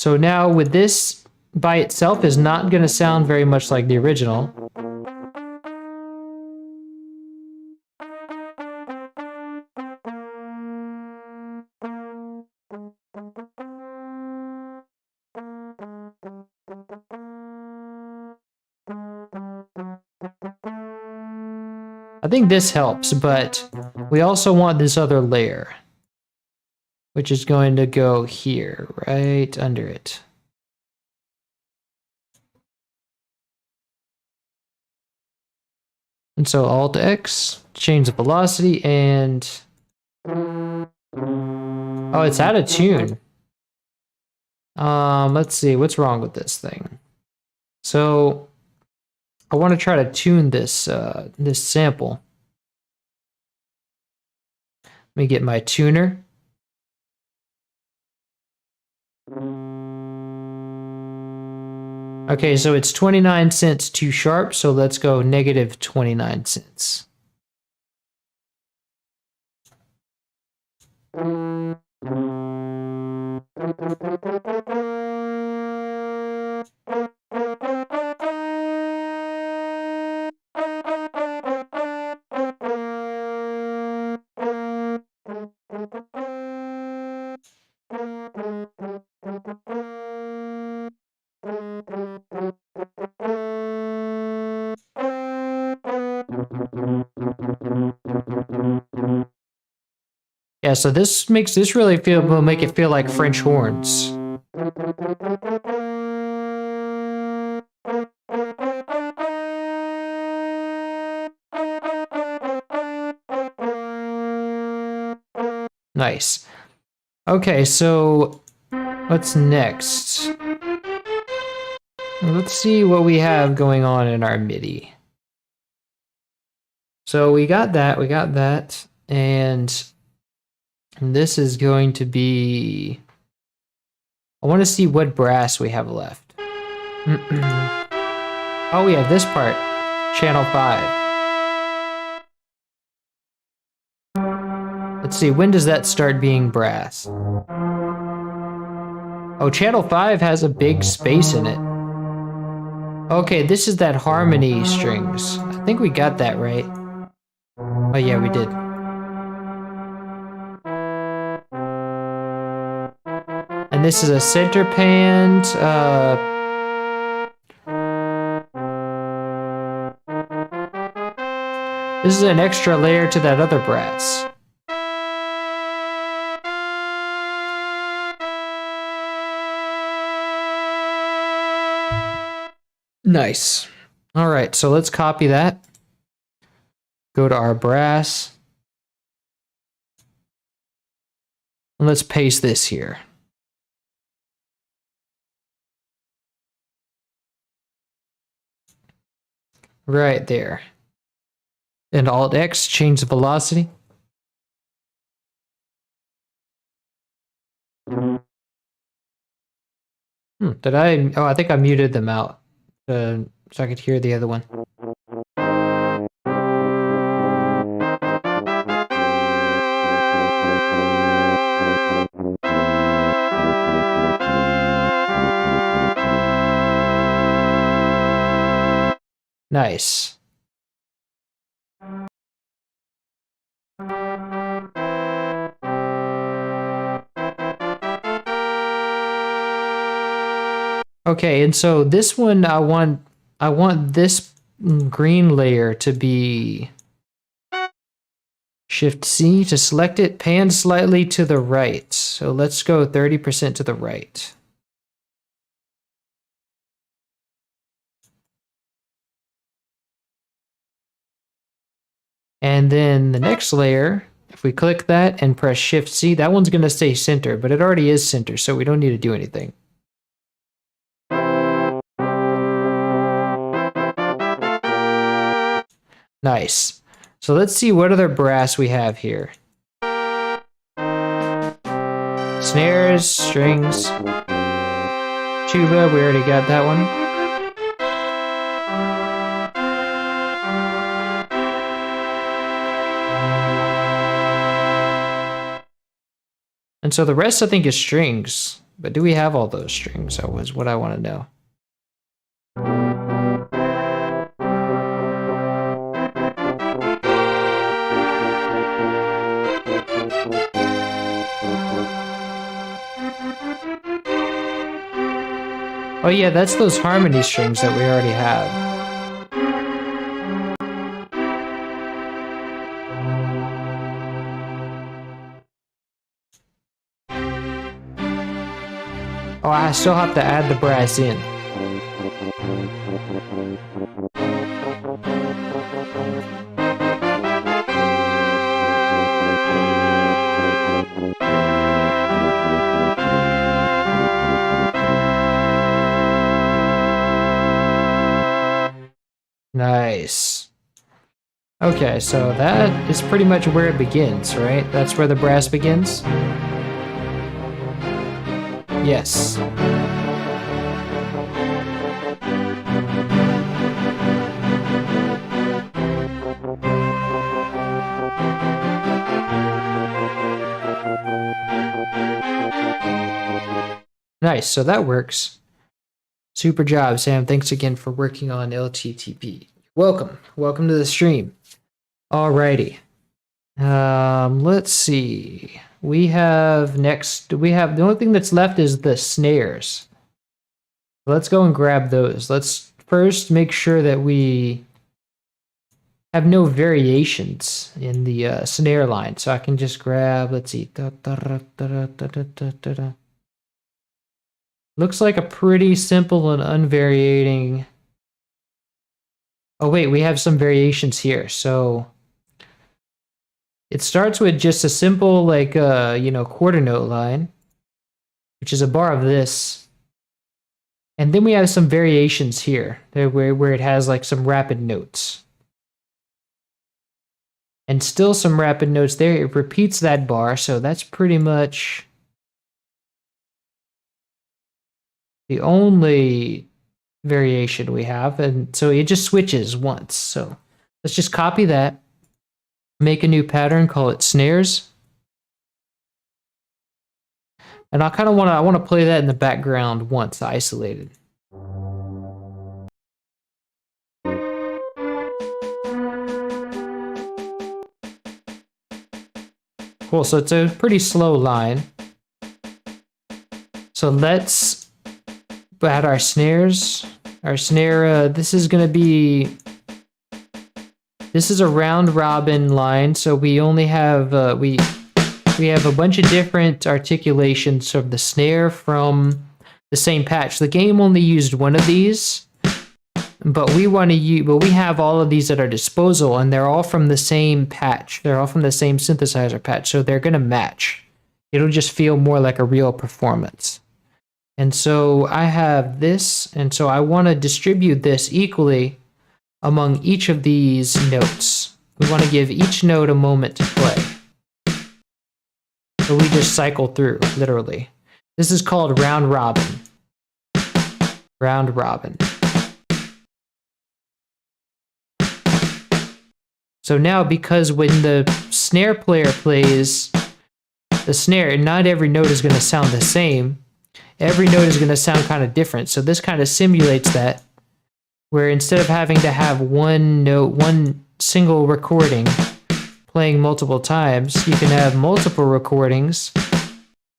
Speaker 1: now with this by itself is not going to sound very much like the original. I think this helps, but we also want this other layer, which is going to go here, right under it. And so Alt X, change the velocity, and oh, it's out of tune. Let's see, what's wrong with this thing? So I want to try to tune this this sample. Let me get my tuner. Okay, so it's 29 cents too sharp, so let's go negative 29 cents. Yeah, so this makes this really will make it feel like French horns. Nice. Okay, so what's next? Let's see what we have going on in our MIDI. So we got that, and this is going to be... I want to see what brass we have left. Oh, we have this part, channel 5. Let's see, when does that start being brass? Oh, channel 5 has a big space in it. Okay, this is that harmony strings. I think we got that right. Oh yeah, we did. And this is a center pan. This is an extra layer to that other brass. Nice. All right, so let's copy that. Go to our brass. And let's paste this here. Right there. And Alt X, change the velocity. Did I? Oh, I think I muted them out so I could hear the other one. Nice. Okay, and so this one I want this green layer to be Shift C to select it, pan slightly to the right. So let's go 30% to the right. And then the next layer, if we click that and press Shift C, that one's going to stay center, but it already is center, so we don't need to do anything. Nice. So let's see what other brass we have here. Snares, strings, tuba, we already got that one. And so the rest I think is strings, but do we have all those strings? That was what I want to know. Oh yeah, that's those harmony strings that we already have. Oh, I still have to add the brass in. Nice. Okay, so that is pretty much where it begins, right? That's where the brass begins? Yes. Nice, so that works. Super job, Sam. Thanks again for working on LTTP. Welcome. Welcome to the stream. Alrighty. Let's see. We have the only thing that's left is the snares. Let's go and grab those. Let's first make sure that we have no variations in the snare line. So I can just grab, let's see. Looks like a pretty simple and unvarying. Oh wait, we have some variations here. So it starts with just a simple like quarter note line, which is a bar of this. And then we have some variations here where it has like some rapid notes. And still some rapid notes there. It repeats that bar, so that's pretty much the only variation we have. And so it just switches once. So let's just copy that, make a new pattern, call it snares. And I want to play that in the background once isolated. Cool, so it's a pretty slow line. So let's add our snares. Our snare, this is a round robin line, so we only have, we have a bunch of different articulations of the snare from the same patch. The game only used one of these, but we have all of these at our disposal, and they're all from the same patch. They're all from the same synthesizer patch, so they're gonna match. It'll just feel more like a real performance. And so I have this, and so I want to distribute this equally among each of these notes. We want to give each note a moment to play. So we just cycle through, literally. This is called round robin. Round robin. So now, because when the snare player plays the snare, not every note is going to sound the same. Every note is going to sound kind of different. So this kind of simulates that, where instead of having to have one note, one single recording playing multiple times, you can have multiple recordings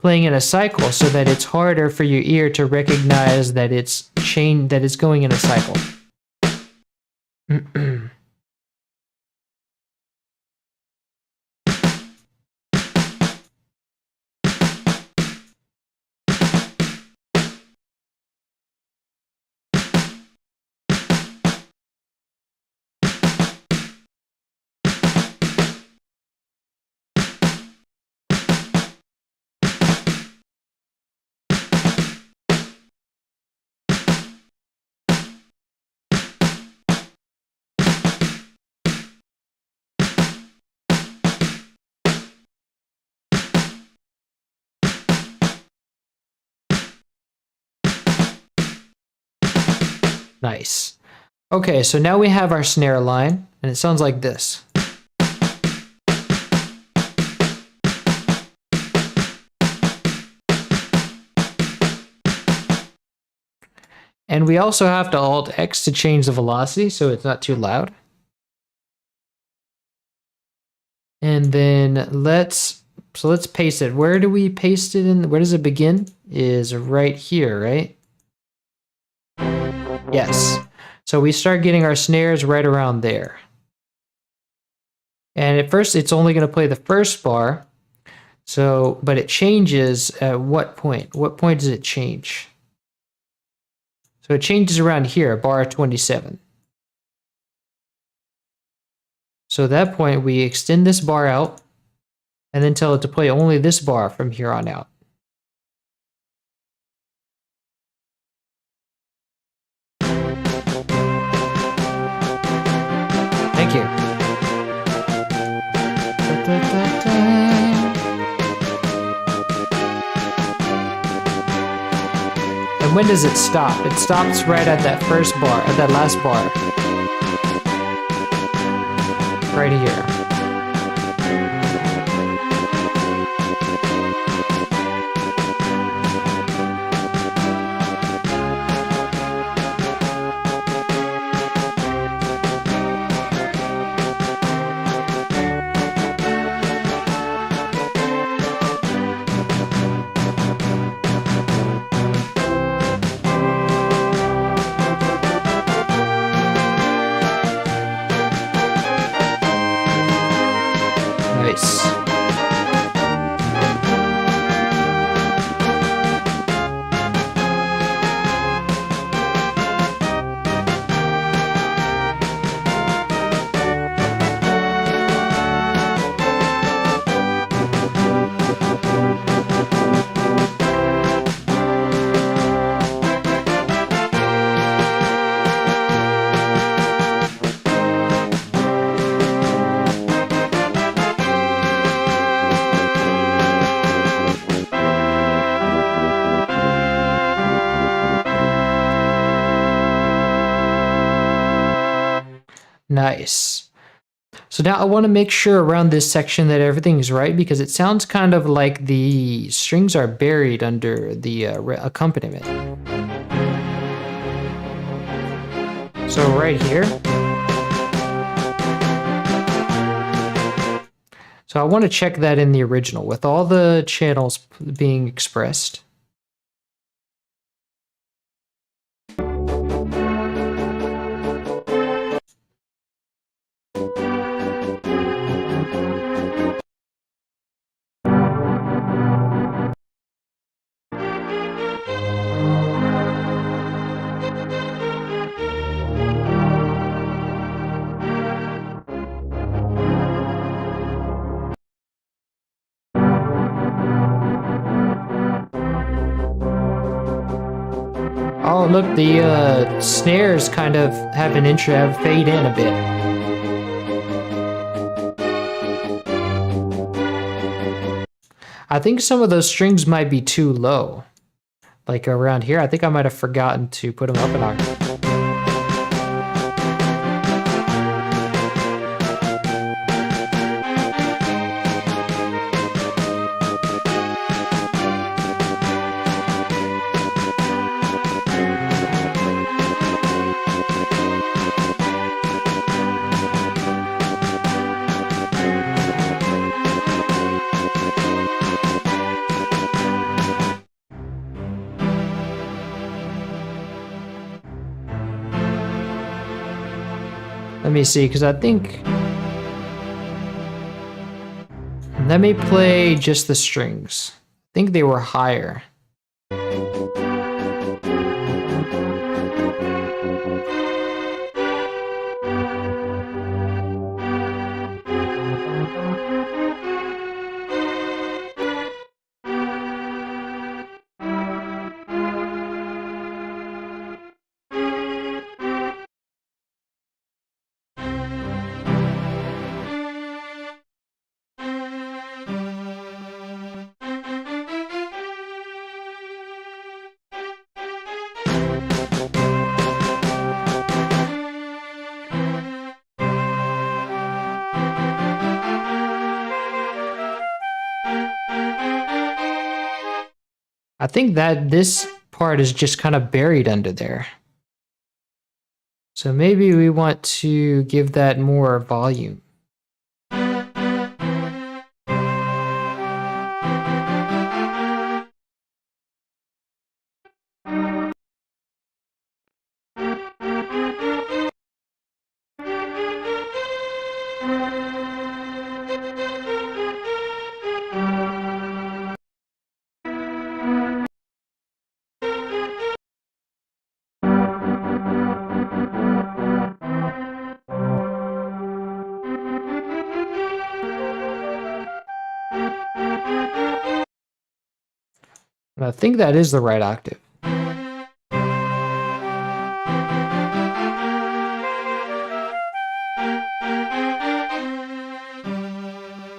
Speaker 1: playing in a cycle so that it's harder for your ear to recognize that it's going in a cycle. Nice. Okay, so now we have our snare line, and it sounds like this. And we also have to Alt-X to change the velocity so it's not too loud. And then let's paste it. Where do we paste it in? Where does it begin? Is right here, right? Yes. So we start getting our snares right around there. And at first it's only going to play the first bar. So, but it changes at what point? What point does it change? So it changes around here, bar 27. So at that point we extend this bar out and then tell it to play only this bar from here on out. Thank you. And when does it stop? It stops right at that first bar, at that last bar. Right here. Nice. So now I want to make sure around this section that everything's right because it sounds kind of like the strings are buried under the accompaniment. So right here. So I want to check that in the original with all the channels being expressed. Oh, look, the snares kind of have fade in a bit. I think some of those strings might be too low. Like around here, I think I might have forgotten to put them up an octave. Let me see, because I think... Let me play just the strings. I think they were higher. I think that this part is just kind of buried under there. So maybe we want to give that more volume. And I think that is the right octave.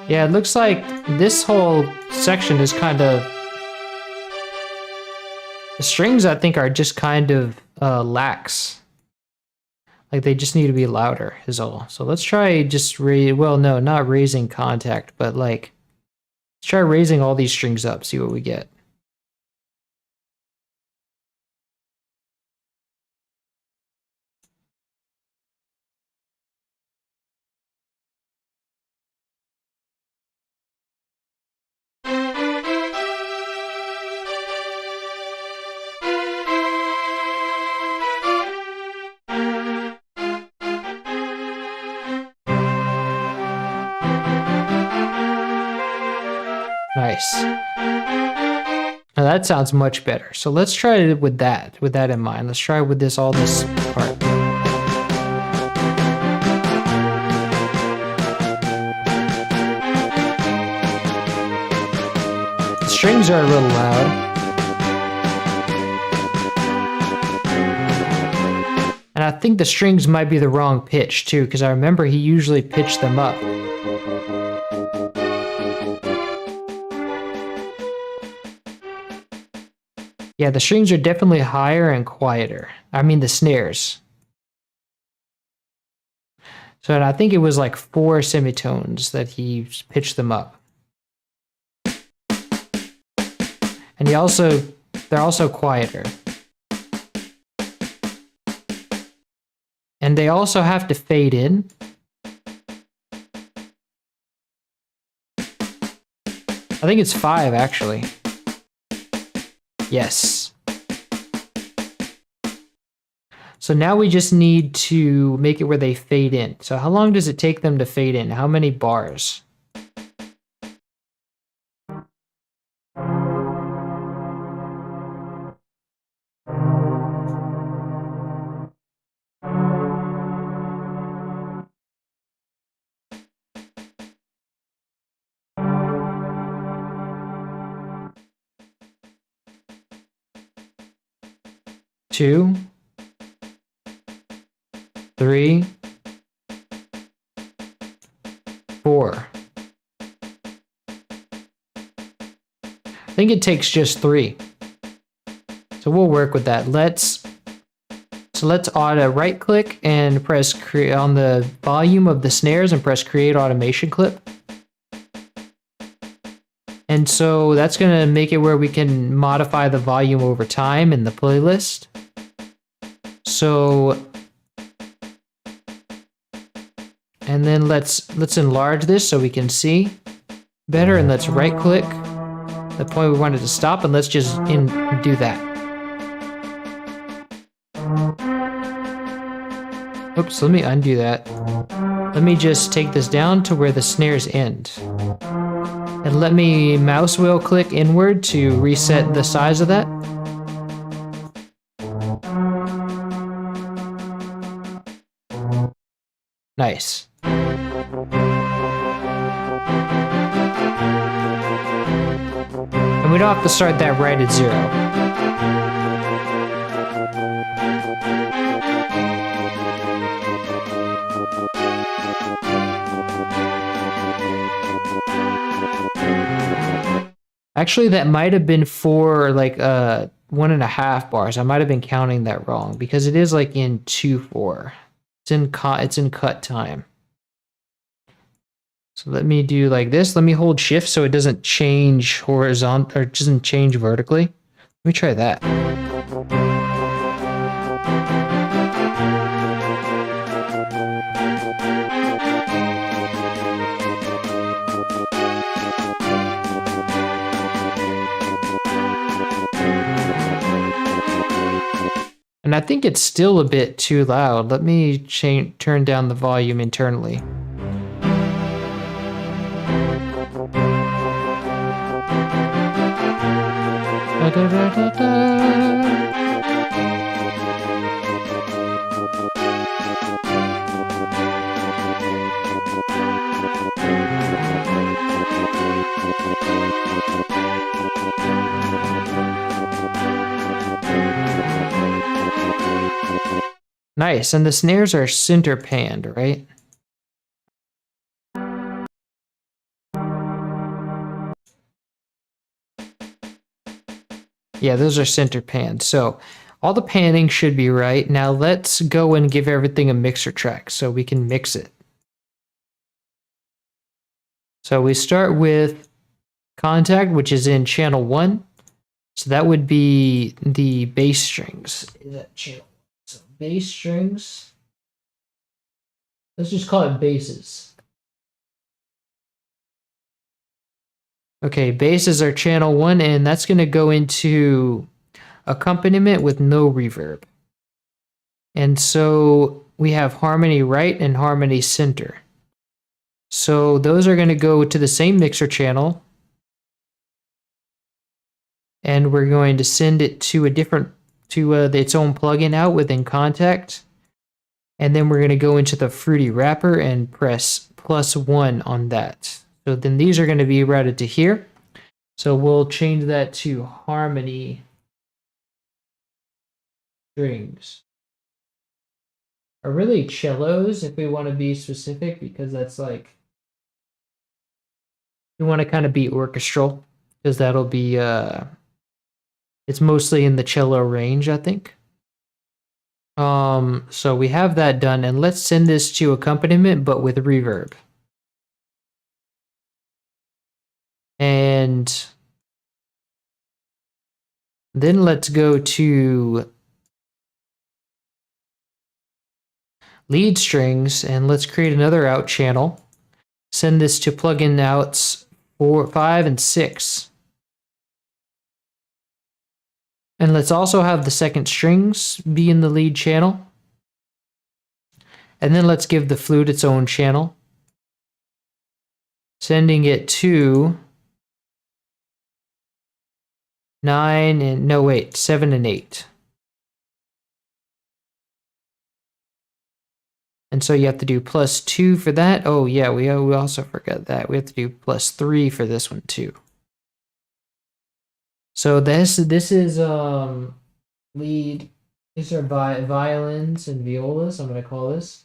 Speaker 1: Yeah, it looks like this whole section is kind of... The strings, I think, are just kind of lax. Like, they just need to be louder, is all. So let's try just well, no, not raising contact, but like... Let's try raising all these strings up, see what we get. Nice. Now that sounds much better. So let's try it with that in mind. Let's try with this, all this part. The strings are a little loud. And I think the strings might be the wrong pitch too, because I remember he usually pitched them up. Yeah, the strings are definitely higher and quieter. I mean, the snares. So I think it was like 4 semitones that he pitched them up. And they're also quieter. And they also have to fade in. I think it's 5 actually. Yes. So now we just need to make it where they fade in. So how long does it take them to fade in? How many bars? Two, 3, 4. I think it takes just 3. So we'll work with that. Let's auto right click and press create on the volume of the snares and press create automation clip. And so that's going to make it where we can modify the volume over time in the playlist. So, and then let's enlarge this so we can see better, and let's right click the point we wanted to stop, and let's just do that. Oops, let me undo that. Let me just take this down to where the snares end. And let me mouse wheel click inward to reset the size of that. Nice. And we don't have to start that right at 0. Actually, that might have been for like 1.5 bars. I might have been counting that wrong because it is like in 2/4. It's in cut time. So let me do like this. Let me hold shift so it doesn't change horizontal or it doesn't change vertically. Let me try that. And I think it's still a bit too loud. Let me turn down the volume internally. Da, da, da, da. Nice, and the snares are center panned, right? Yeah, those are center panned. So all the panning should be right. Now let's go and give everything a mixer track so we can mix it. So we start with contact, which is in channel 1. So that would be the bass strings. Is that channel? So bass strings. Let's just call it basses. Okay, basses are channel 1, and that's going to go into accompaniment with no reverb. And so we have harmony right and harmony center. So those are going to go to the same mixer channel. And we're going to send it to a different, to its own plugin out within Contact. And then we're going to go into the Fruity wrapper and press +1 on that. So then these are going to be routed to here. So we'll change that to harmony strings. Or really cellos if we want to be specific, because that's like, we want to kind of be orchestral, because that'll be, it's mostly in the cello range, I think. So we have that done, and let's send this to accompaniment, but with reverb. And then let's go to lead strings, and let's create another out channel. Send this to plugin outs 4, 5, and 6. And let's also have the second strings be in the lead channel. And then let's give the flute its own channel. Sending it to 7 and 8. And so you have to do +2 for that. Oh yeah, we also forgot that. We have to do +3 for this one too. So this is lead. These are violins and violas. I'm gonna call this.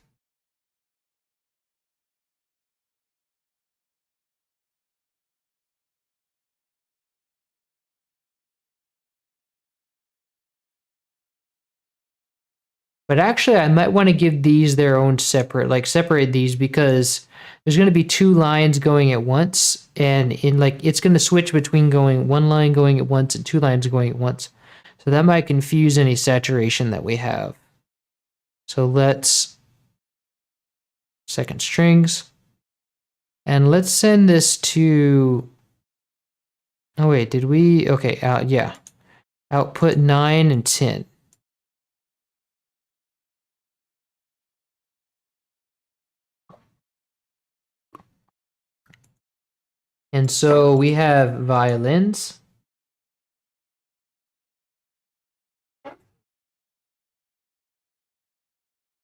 Speaker 1: But actually, I might want to give these their own separate, like separate these, because there's going to be 2 lines going at once, and in like it's going to switch between going 1 line going at once and 2 lines going at once. So that might confuse any saturation that we have. So let's second strings, and let's send this to. Oh wait, did we? Okay, yeah, output 9 and 10. And so we have violins.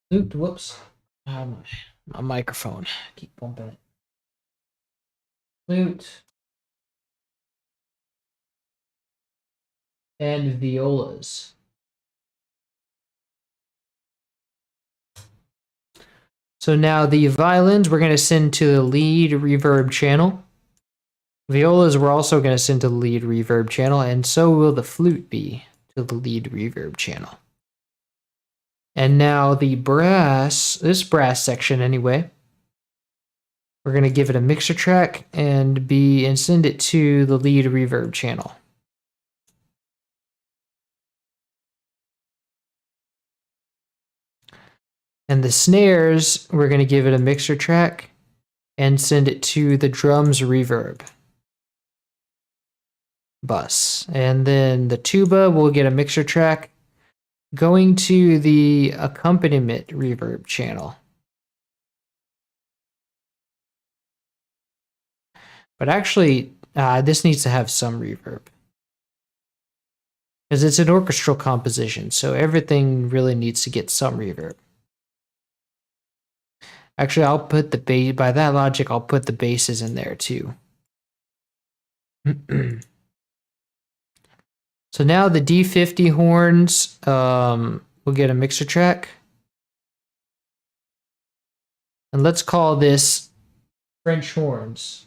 Speaker 1: Flute, whoops. My microphone. Keep bumping it. Flute. And violas. So now the violins we're going to send to the lead reverb channel. Violas we're also going to send to the lead reverb channel, and so will the flute be to the lead reverb channel. And now the brass, this brass section anyway, we're going to give it a mixer track and send it to the lead reverb channel. And the snares, we're going to give it a mixer track and send it to the drums reverb bus. And then the tuba will get a mixer track going to the accompaniment reverb channel. But actually, this needs to have some reverb, because it's an orchestral composition, so everything really needs to get some reverb. Actually, I'll put the bass, by that logic, I'll put the basses in there too. So now the D50 horns will get a mixer track. And let's call this French horns.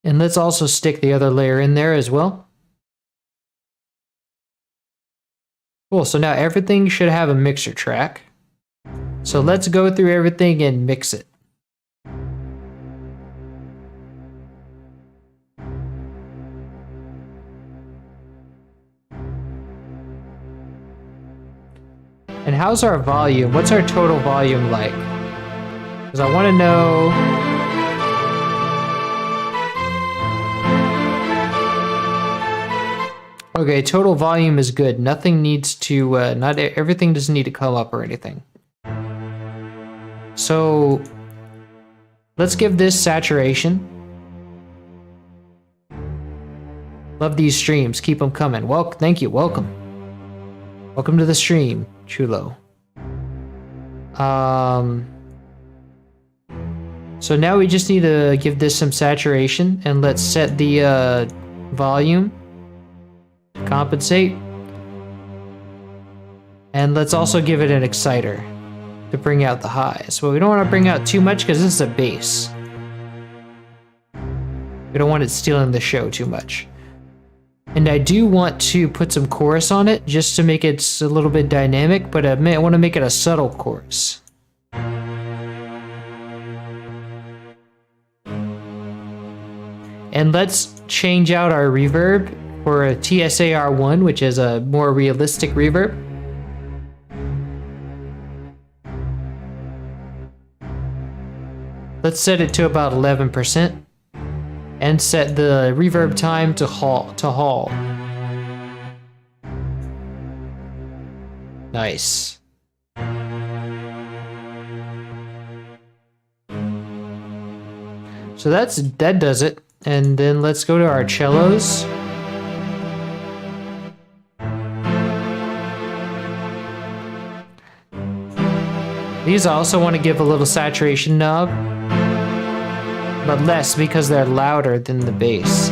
Speaker 1: And let's also stick the other layer in there as well. Cool, so now everything should have a mixer track. So let's go through everything and mix it. And how's our volume? What's our total volume like? Because I want to know... Okay, total volume is good. Nothing needs to, not everything doesn't need to come up or anything. So, let's give this saturation. Love these streams. Keep them coming. Well, thank you. Welcome. Welcome to the stream, Chulo. So now we just need to give this some saturation, and let's set the volume. Compensate. And let's also give it an exciter to bring out the highs. But we don't want to bring out too much because this is a bass. We don't want it stealing the show too much. And I do want to put some chorus on it just to make it a little bit dynamic, but I want to make it a subtle chorus. And let's change out our reverb for a TSAR1, which is a more realistic reverb. Let's set it to about 11% and set the reverb time to hall. Nice. So that does it. And then let's go to our cellos. These I also want to give a little saturation knob, but less because they're louder than the bass.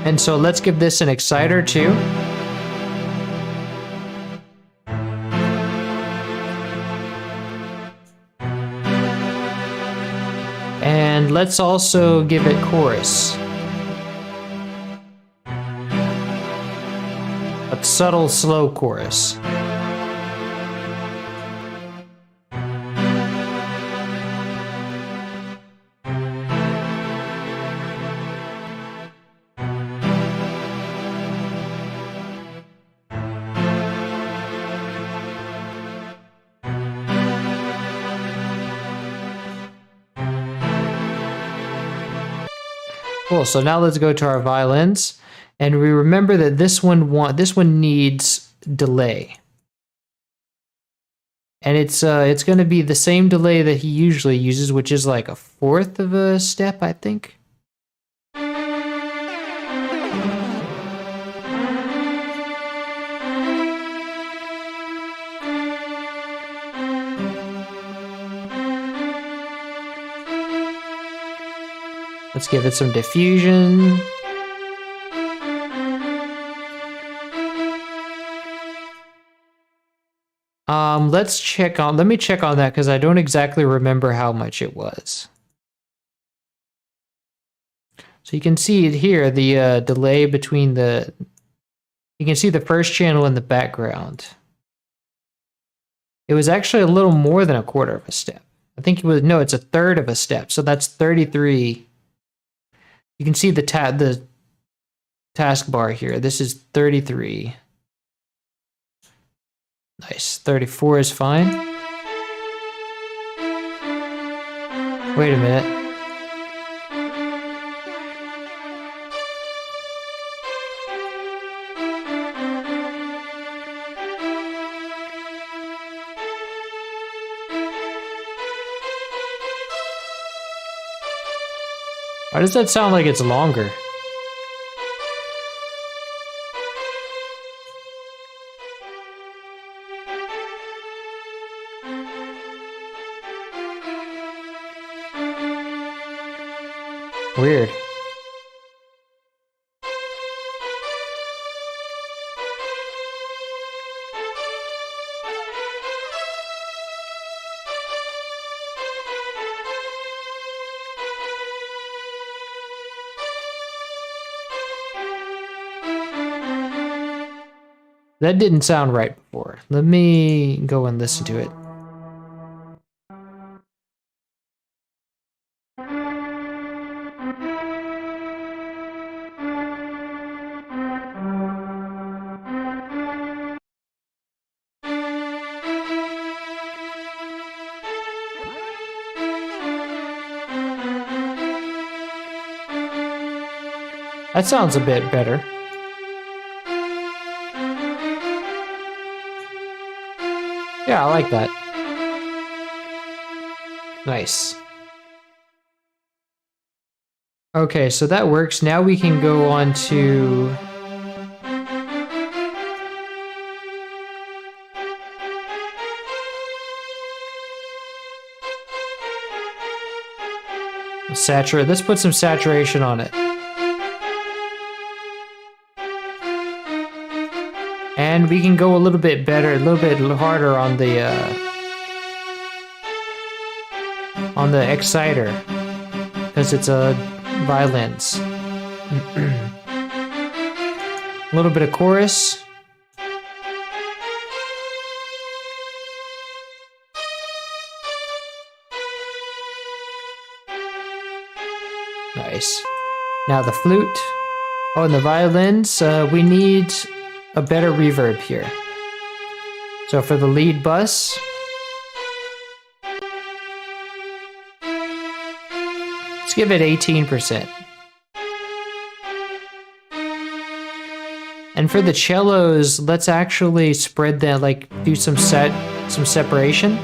Speaker 1: And so let's give this an exciter too. And let's also give it chorus. A subtle, slow chorus. Cool. So now let's go to our violins, and we remember that this one needs delay, and it's going to be the same delay that he usually uses, which is like a fourth of a step, I think. Let's give it some diffusion. Let me check on that because I don't exactly remember how much it was. So you can see it here, the delay between you can see the first channel in the background. It was actually a little more than a quarter of a step. I think no, it's a third of a step. So that's 33. You can see the taskbar here. This is 33. Nice. 34 is fine. Wait a minute. Why does that sound like it's longer? Weird. That didn't sound right before. Let me go and listen to it. That sounds a bit better. Yeah, I like that. Nice. Okay, so that works. Now we can go on to saturate. Let's put some saturation on it. And we can go a little bit better, a little bit harder on the exciter, because it's a violins. A little bit of chorus. Nice. Now the flute. Oh, and the violins, we need a better reverb here. So for the lead bus, let's give it 18%. And for the cellos, let's actually spread that, like do some separation.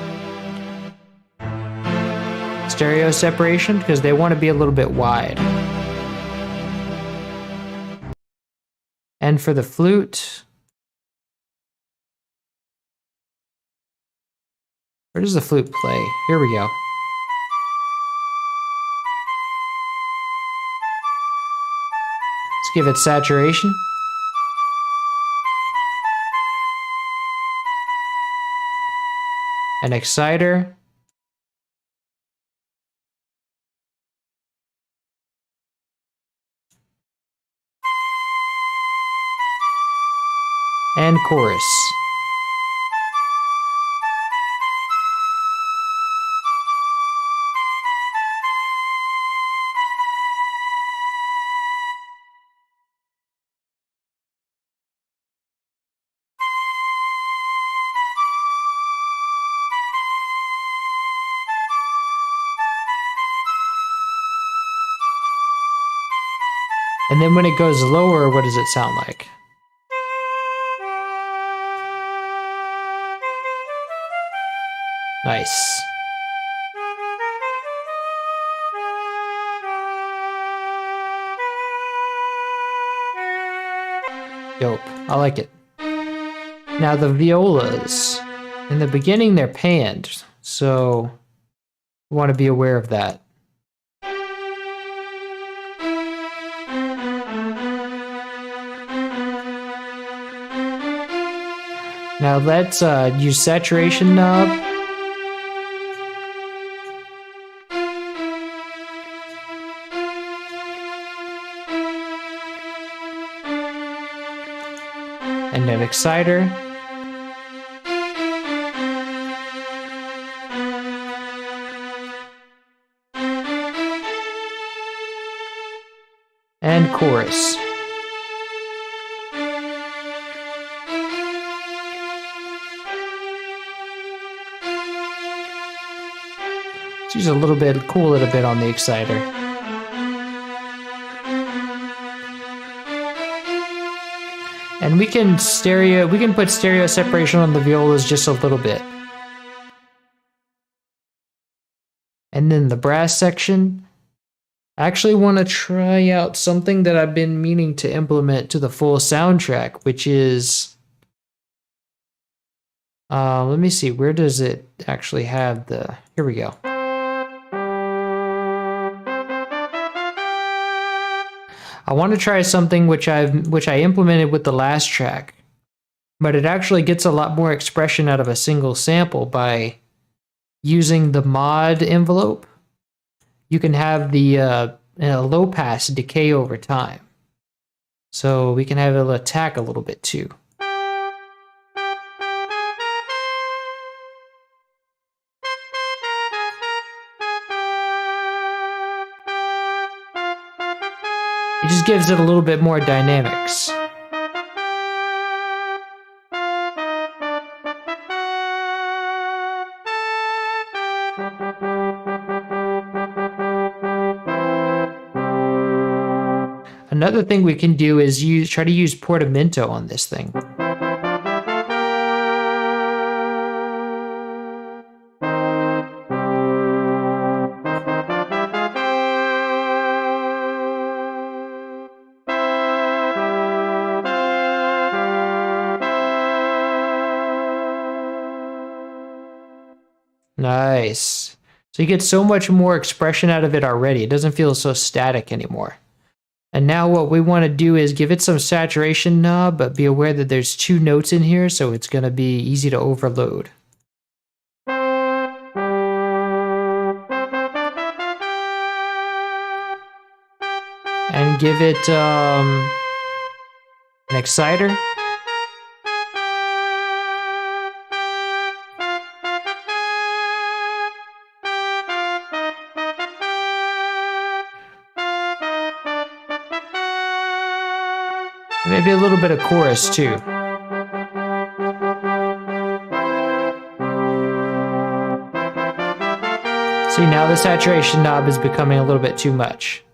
Speaker 1: Stereo separation, because they want to be a little bit wide. And for the flute, where does the flute play? Here we go. Let's give it saturation. An exciter. And chorus. And then when it goes lower, what does it sound like? Nice. Dope. I like it. Now the violas. In the beginning, they're panned, so you want to be aware of that. Now let's use saturation knob. And an exciter. And chorus. Let's use a little bit, cool it a bit on the exciter. And we can put stereo separation on the violas just a little bit. And then the brass section. I actually want to try out something that I've been meaning to implement to the full soundtrack, which is, let me see, where does it actually have the, here we go. I want to try something which I implemented with the last track, but it actually gets a lot more expression out of a single sample by using the mod envelope. You can have the low pass decay over time. So we can have it attack a little bit too. It just gives it a little bit more dynamics. Another thing we can do is try to use portamento on this thing. Nice. So you get so much more expression out of it already. It doesn't feel so static anymore. And now what we want to do is give it some saturation knob, but be aware that there's 2 notes in here, so it's going to be easy to overload. And give it an exciter. Maybe a little bit of chorus too. See, now the saturation knob is becoming a little bit too much.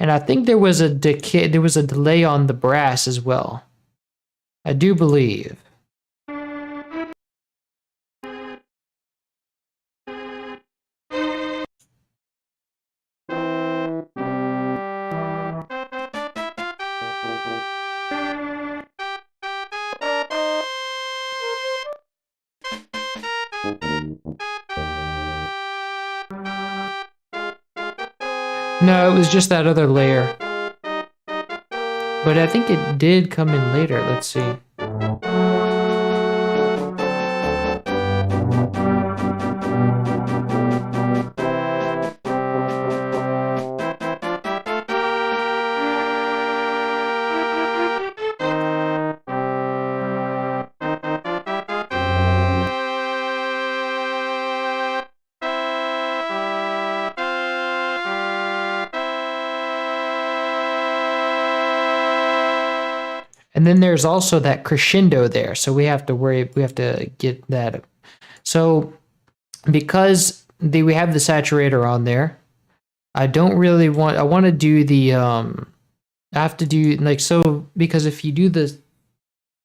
Speaker 1: And I think there was a delay on the brass as well. I do believe. No, it was just that other layer. But I think it did come in later. Let's see. And then there's also that crescendo there. So we have to get that. So because we have the saturator on there, I want to do the, I have to do like, so because if you do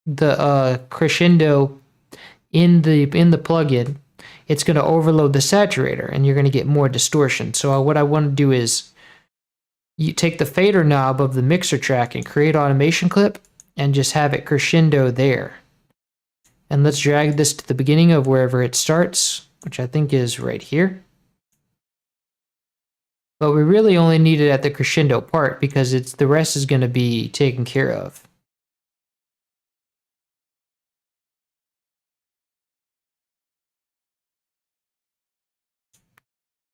Speaker 1: the crescendo in the plugin, it's going to overload the saturator and you're going to get more distortion. So what I want to do is you take the fader knob of the mixer track and create automation clip and just have it crescendo there. And let's drag this to the beginning of wherever it starts, which I think is right here. But we really only need it at the crescendo part because the rest is going to be taken care of.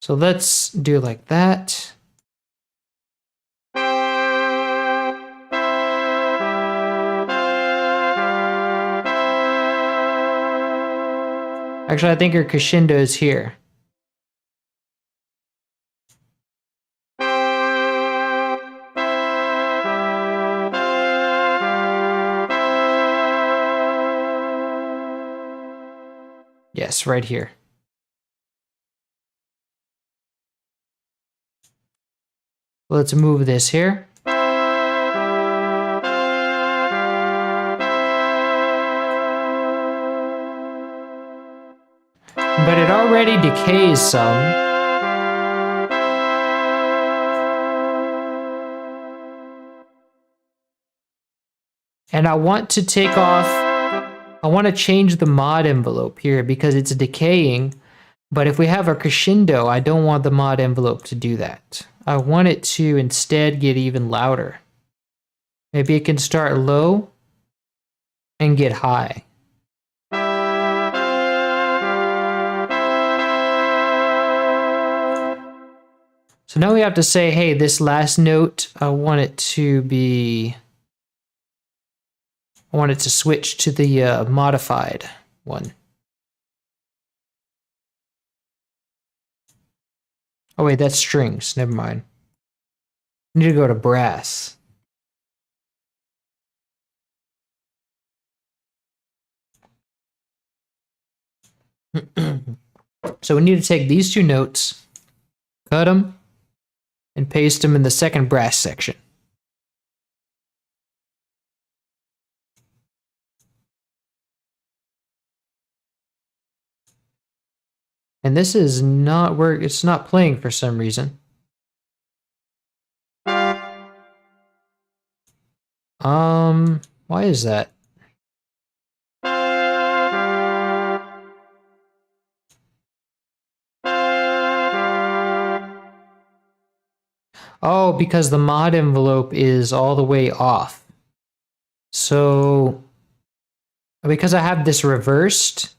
Speaker 1: So let's do like that. Actually, I think our crescendo is here. Yes, right here. Let's move this here. But it already decays some. And I want to change the mod envelope here because it's decaying. But if we have a crescendo, I don't want the mod envelope to do that. I want it to instead get even louder. Maybe it can start low and get high. So now we have to say, hey, this last note, I want it to switch to the modified one. Oh wait, that's strings, never mind. I need to go to brass. So we need to take these two notes, cut them, and paste them in the second brass section. And this is not where it's not playing for some reason. Why is that? Oh, because the mod envelope is all the way off. So, because I have this reversed,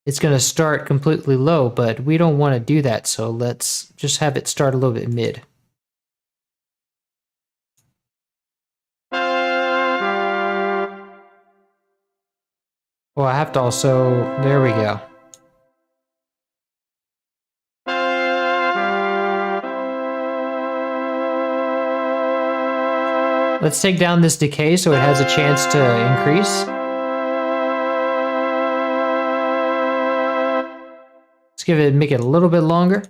Speaker 1: it's going to start completely low, but we don't want to do that, so let's just have it start a little bit mid. Well, I have to also, there we go. Let's take down this decay so it has a chance to increase. Let's make it a little bit longer.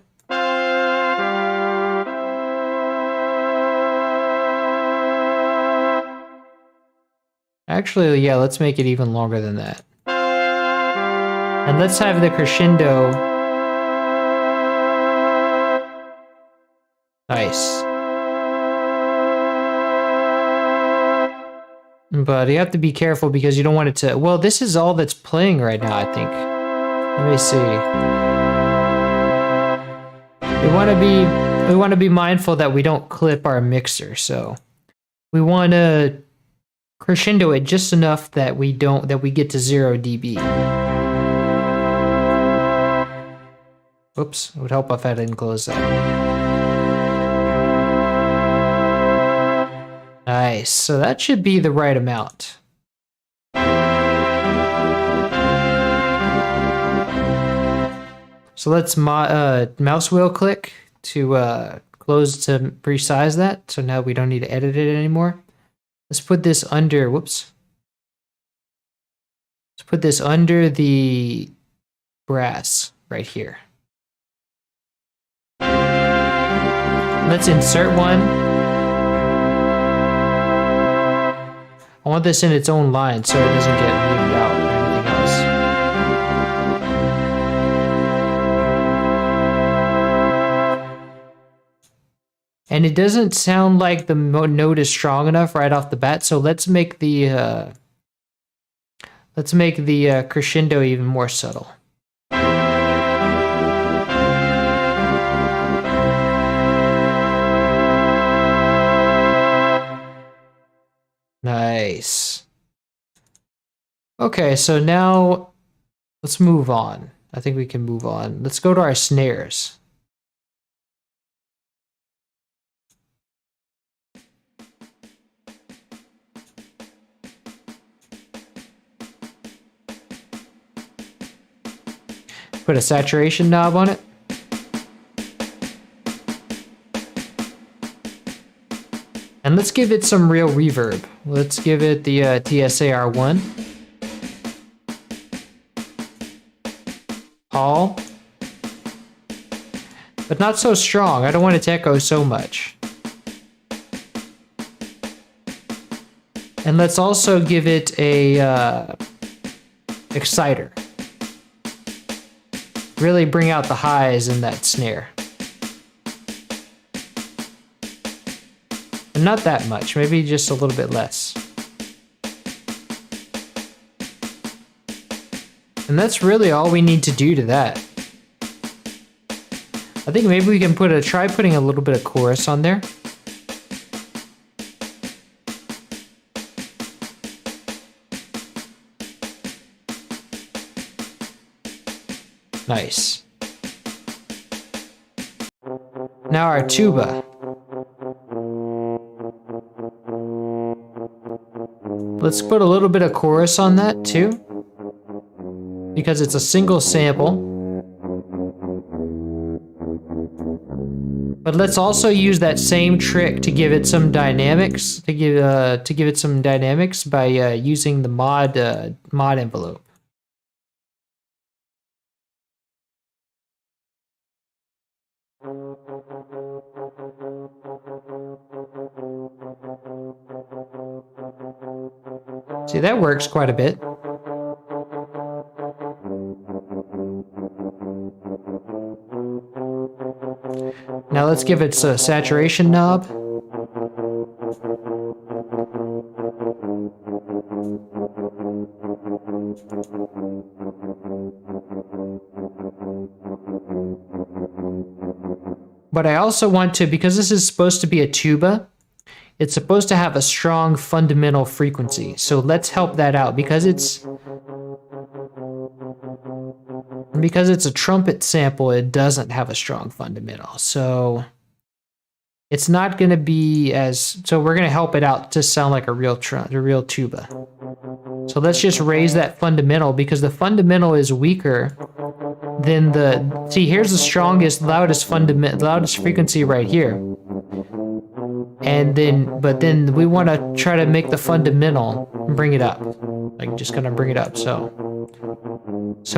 Speaker 1: Actually, yeah, let's make it even longer than that. And let's have the crescendo. Nice. But you have to be careful because you don't want it to... Well, this is all that's playing right now, I think. Let me see. We want to be mindful that we don't clip our mixer, so we want to crescendo it just enough that we get to 0 dB. Oops, it would help if I didn't close that. Nice, so that should be the right amount. So let's mouse wheel click to close to resize that. So now we don't need to edit it anymore. Let's put this under, whoops. Let's put this under the brass right here. Let's insert one. I want this in its own line so it doesn't get moved out or anything else. And it doesn't sound like the note is strong enough right off the bat, so let's make the crescendo even more subtle. Nice. Okay, so now let's move on. I think we can move on. Let's go to our snares. Put a saturation knob on it. And let's give it some real reverb. Let's give it the TSAR1. All. But not so strong. I don't want it to echo so much. And let's also give it a exciter. Really bring out the highs in that snare. And not that much, maybe just a little bit less. And that's really all we need to do to that. I think maybe we can try putting a little bit of chorus on there. Nice. Now our tuba. Let's put a little bit of chorus on that too, because it's a single sample. But let's also use that same trick to give it some dynamics, to give it some dynamics by using the mod envelope. See, that works quite a bit. Now let's give it a saturation knob. But I also want to, because this is supposed to be a tuba, it's supposed to have a strong fundamental frequency. So let's help that out because it's a trumpet sample, it doesn't have a strong fundamental. So it's not going to be so we're going to help it out to sound like a real tuba. So let's just raise that fundamental because the fundamental is weaker than see, here's the strongest, loudest frequency right here. And but then we want to try to make the fundamental bring it up. Like just gonna bring it up. So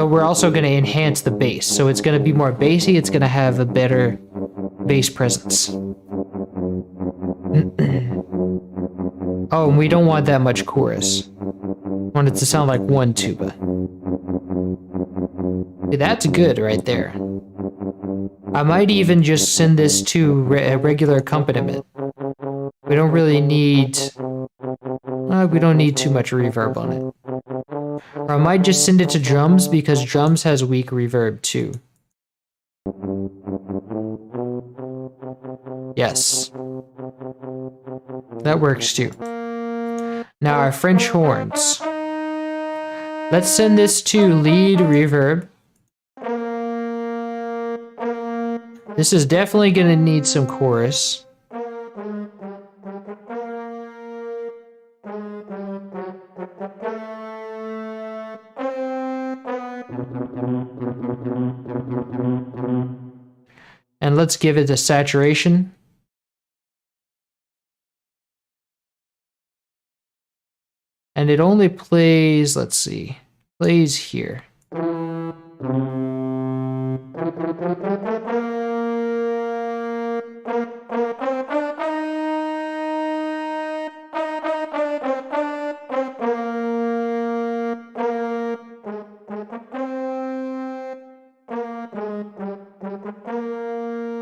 Speaker 1: we're also going to enhance the bass. So it's going to be more bassy. It's going to have a better bass presence. Oh, and we don't want that much chorus. We want it to sound like one tuba. See, that's good right there. I might even just send this to a regular accompaniment. We don't really need... we don't need too much reverb on it. Or I might just send it to drums because drums has weak reverb too. Yes. That works too. Now our French horns. Let's send this to lead reverb. This is definitely going to need some chorus. And let's give it a saturation. And it only plays, let's see, plays here.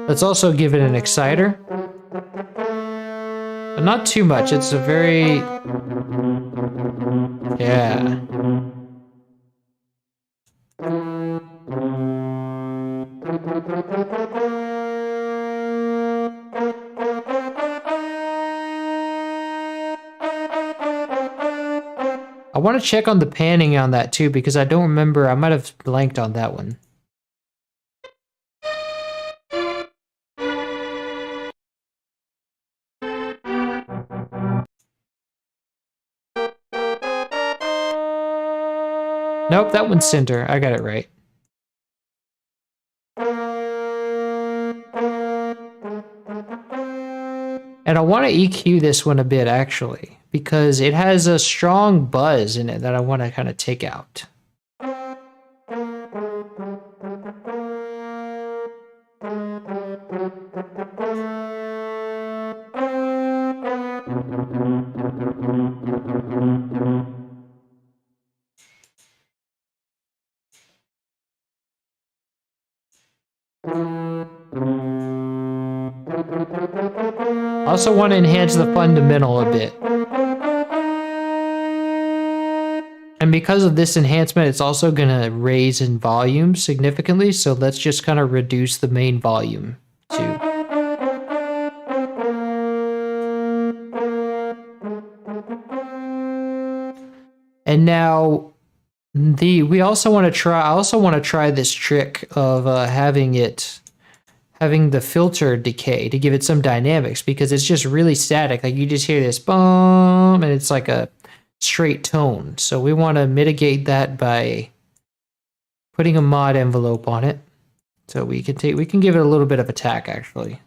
Speaker 1: Let's also give it an exciter. But not too much. It's a very... yeah. I want to check on the panning on that too, because I don't remember. I might have blanked on that one. Nope, that one's center. I got it right. And I want to EQ this one a bit, actually, because it has a strong buzz in it that I want to kind of take out. I also want to enhance the fundamental a bit. And because of this enhancement, it's also going to raise in volume significantly, so let's just kind of reduce the main volume too. And now I also want to try this trick of having the filter decay to give it some dynamics, because it's just really static. Like you just hear this boom and it's like a straight tone. So we want to mitigate that by putting a mod envelope on it. So we can give it a little bit of attack actually.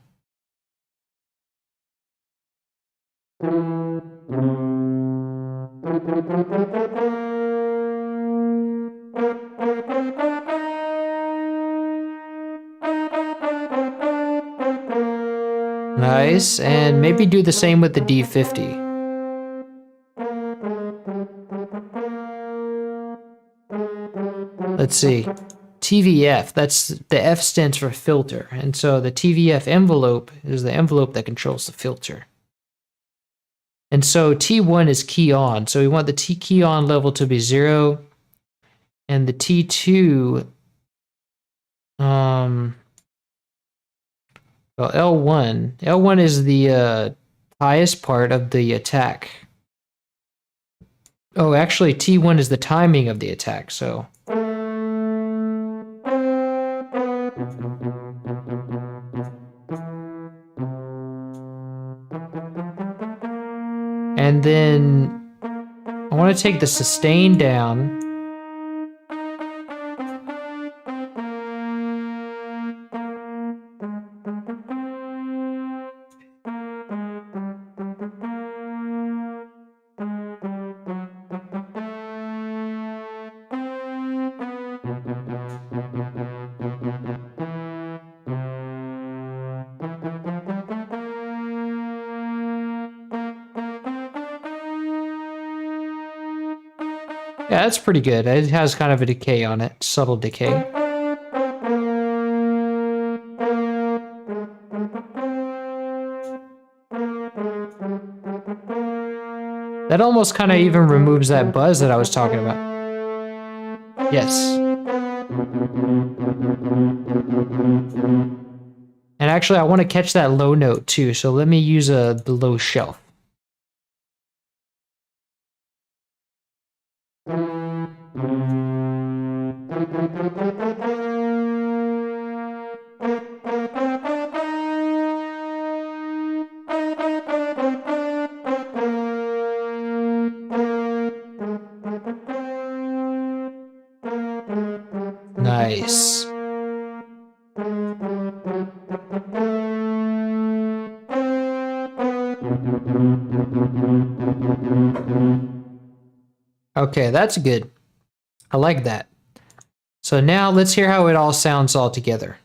Speaker 1: Nice, and maybe do the same with the D50. Let's see. TVF, that's the F stands for filter, and so the TVF envelope is the envelope that controls the filter. And so T1 is key on, so we want the T key on level to be 0, and the T2, well, L1 is the highest part of the attack. Oh, actually T1 is the timing of the attack, so. And then I want to take the sustain down. Yeah, that's pretty good. It has kind of a decay on it, subtle decay. That almost kind of even removes that buzz that I was talking about. Yes. And actually, I want to catch that low note too, so let me use the low shelf. Nice. Okay, that's good. I like that. So now let's hear how it all sounds all together.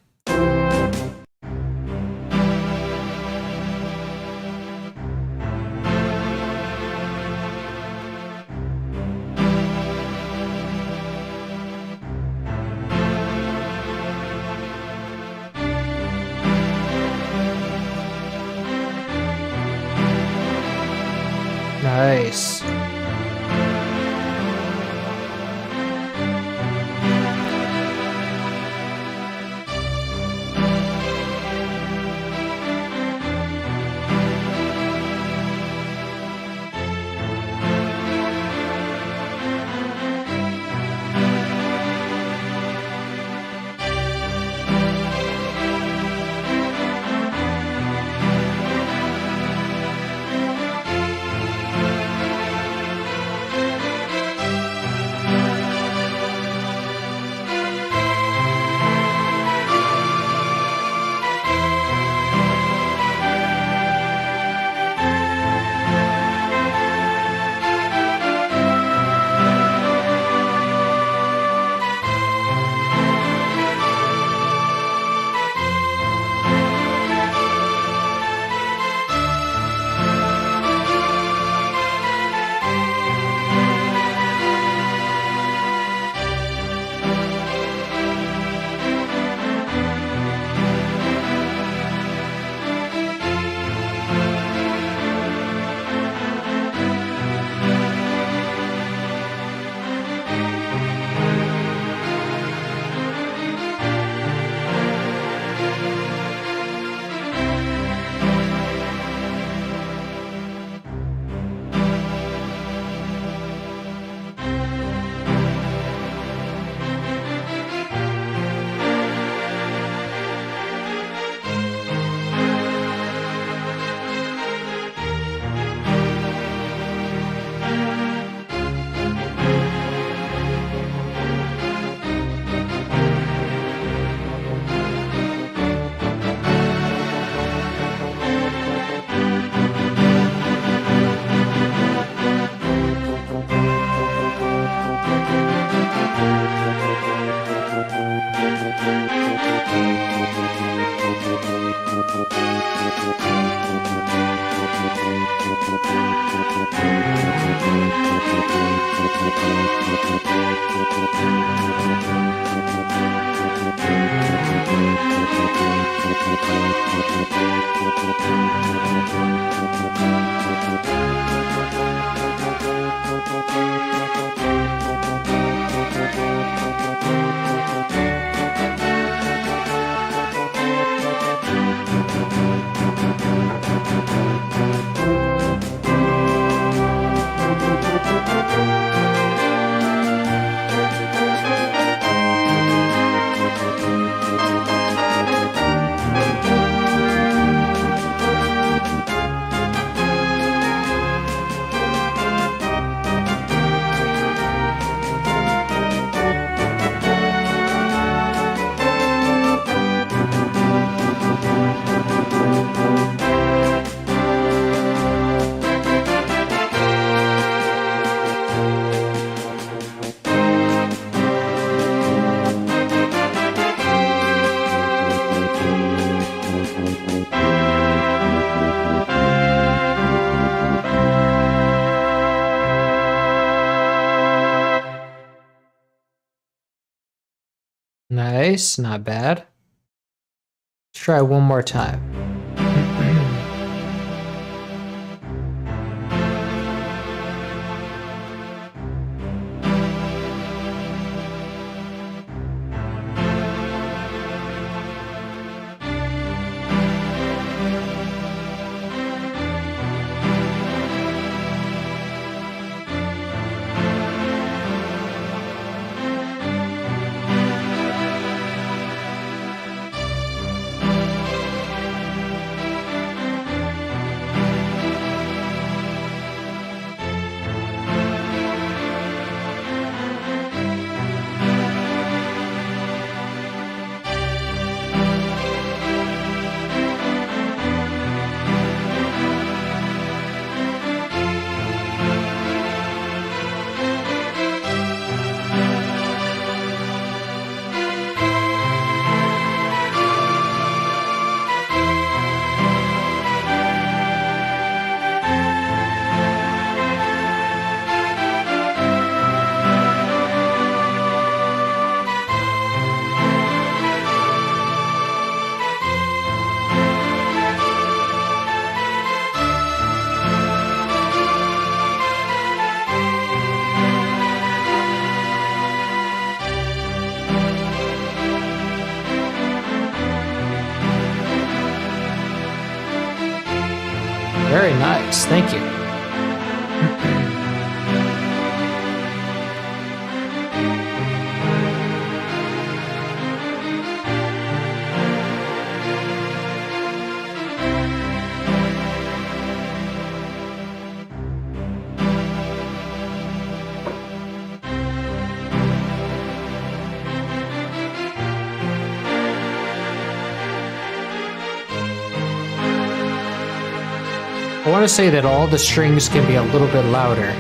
Speaker 1: Nice. Nice, not bad. Let's try one more time. Very nice, thank you. I want to say that all the strings can be a little bit louder.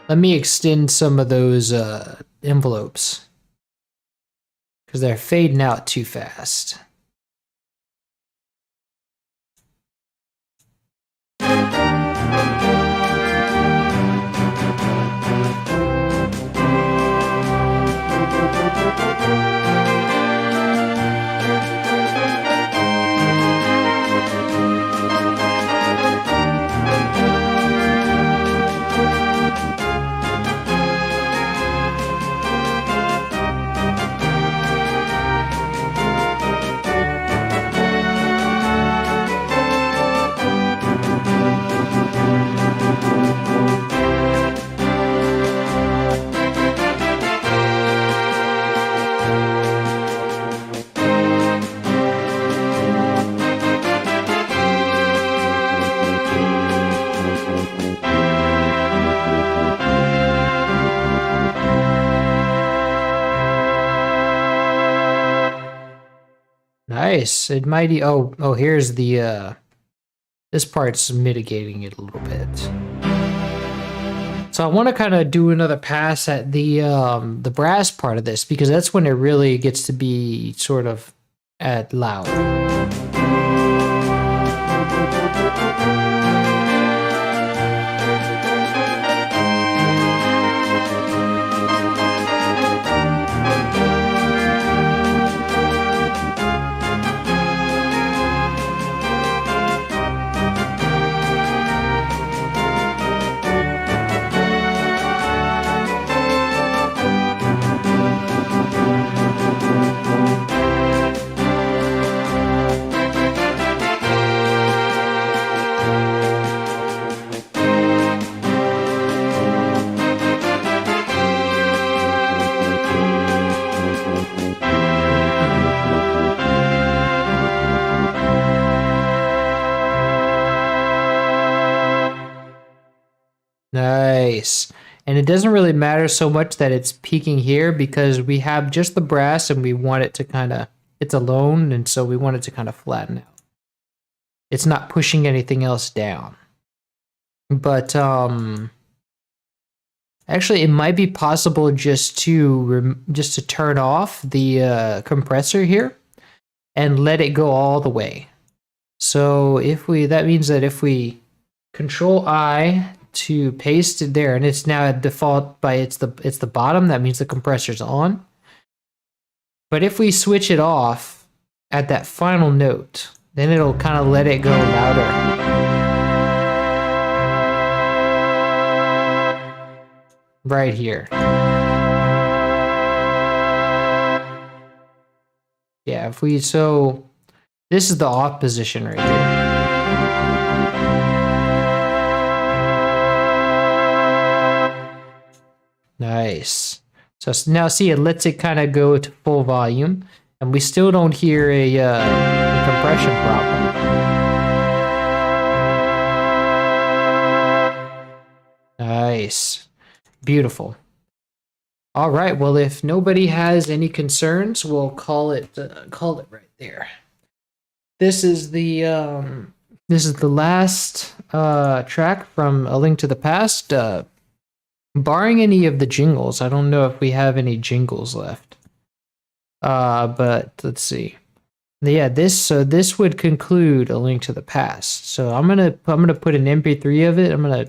Speaker 1: Let me extend some of those envelopes because they're fading out too fast. Nice. It might. Oh, here's the. This part's mitigating it a little bit. So I want to kind of do another pass at the brass part of this because that's when it really gets to be sort of at loud. Nice. And it doesn't really matter so much that it's peaking here because we have just the brass and we want it to kind of, it's alone, and so we want it to kind of flatten out. It's not pushing anything else down. But actually it might be possible just to turn off the compressor here and let it go all the way. So that means that if we Control I to paste it there, and it's now at default by it's the bottom, that means the compressor's on. But if we switch it off at that final note, then it'll kind of let it go louder. Right here. Yeah, so this is the off position right here. Nice. So now see, it lets it kind of go to full volume, and we still don't hear a compression problem. Nice. Beautiful. All right, well, if nobody has any concerns, we'll call it right there. This is the last track from A Link to the Past. Barring any of the jingles, I don't know if we have any jingles left. But let's see. Yeah, this would conclude A Link to the Past. So I'm gonna put an MP3 of it. I'm gonna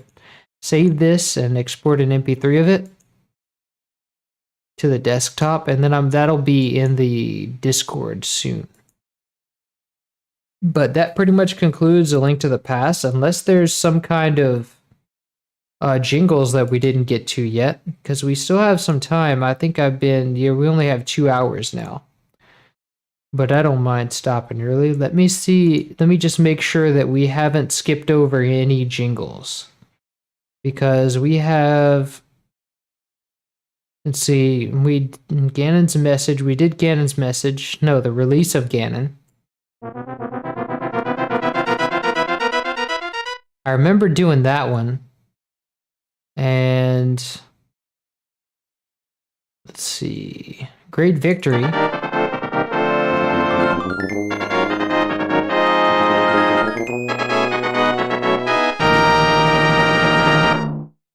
Speaker 1: save this and export an MP3 of it to the desktop, and then that'll be in the Discord soon. But that pretty much concludes A Link to the Past, unless there's some kind of jingles that we didn't get to yet, because we still have some time. I think we only have 2 hours now. But I don't mind stopping early. Let me just make sure that we haven't skipped over any jingles. Because we have, let's see, Ganon's message. We did Ganon's message. No, the release of Ganon. I remember doing that one. And let's see, Great Victory.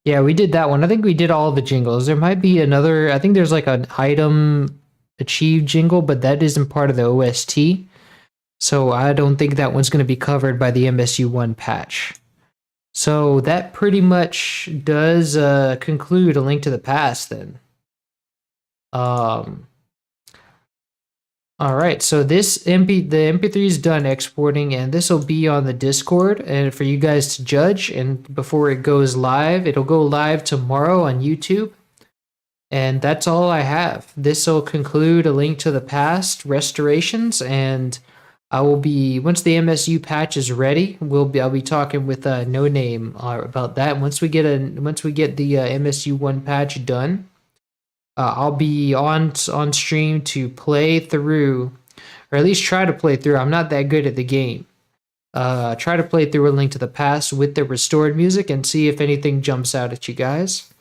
Speaker 1: Yeah, we did that one. I think we did all the jingles. There might be another, I think there's like an item achieved jingle, but that isn't part of the OST. So I don't think that one's going to be covered by the MSU1 patch. So that pretty much does conclude A Link to the Past then. All right, so the MP3 is done exporting, and this will be on the Discord and for you guys to judge. And before it goes live, it'll go live tomorrow on YouTube. And that's all I have. This will conclude A Link to the Past restorations, and I will be, once the MSU patch is ready, I'll be talking with No Name about that. Once we get the MSU1 patch done, I'll be on stream to play through, or at least try to play through. I'm not that good at the game. Try to play through A Link to the Past with the restored music and see if anything jumps out at you guys.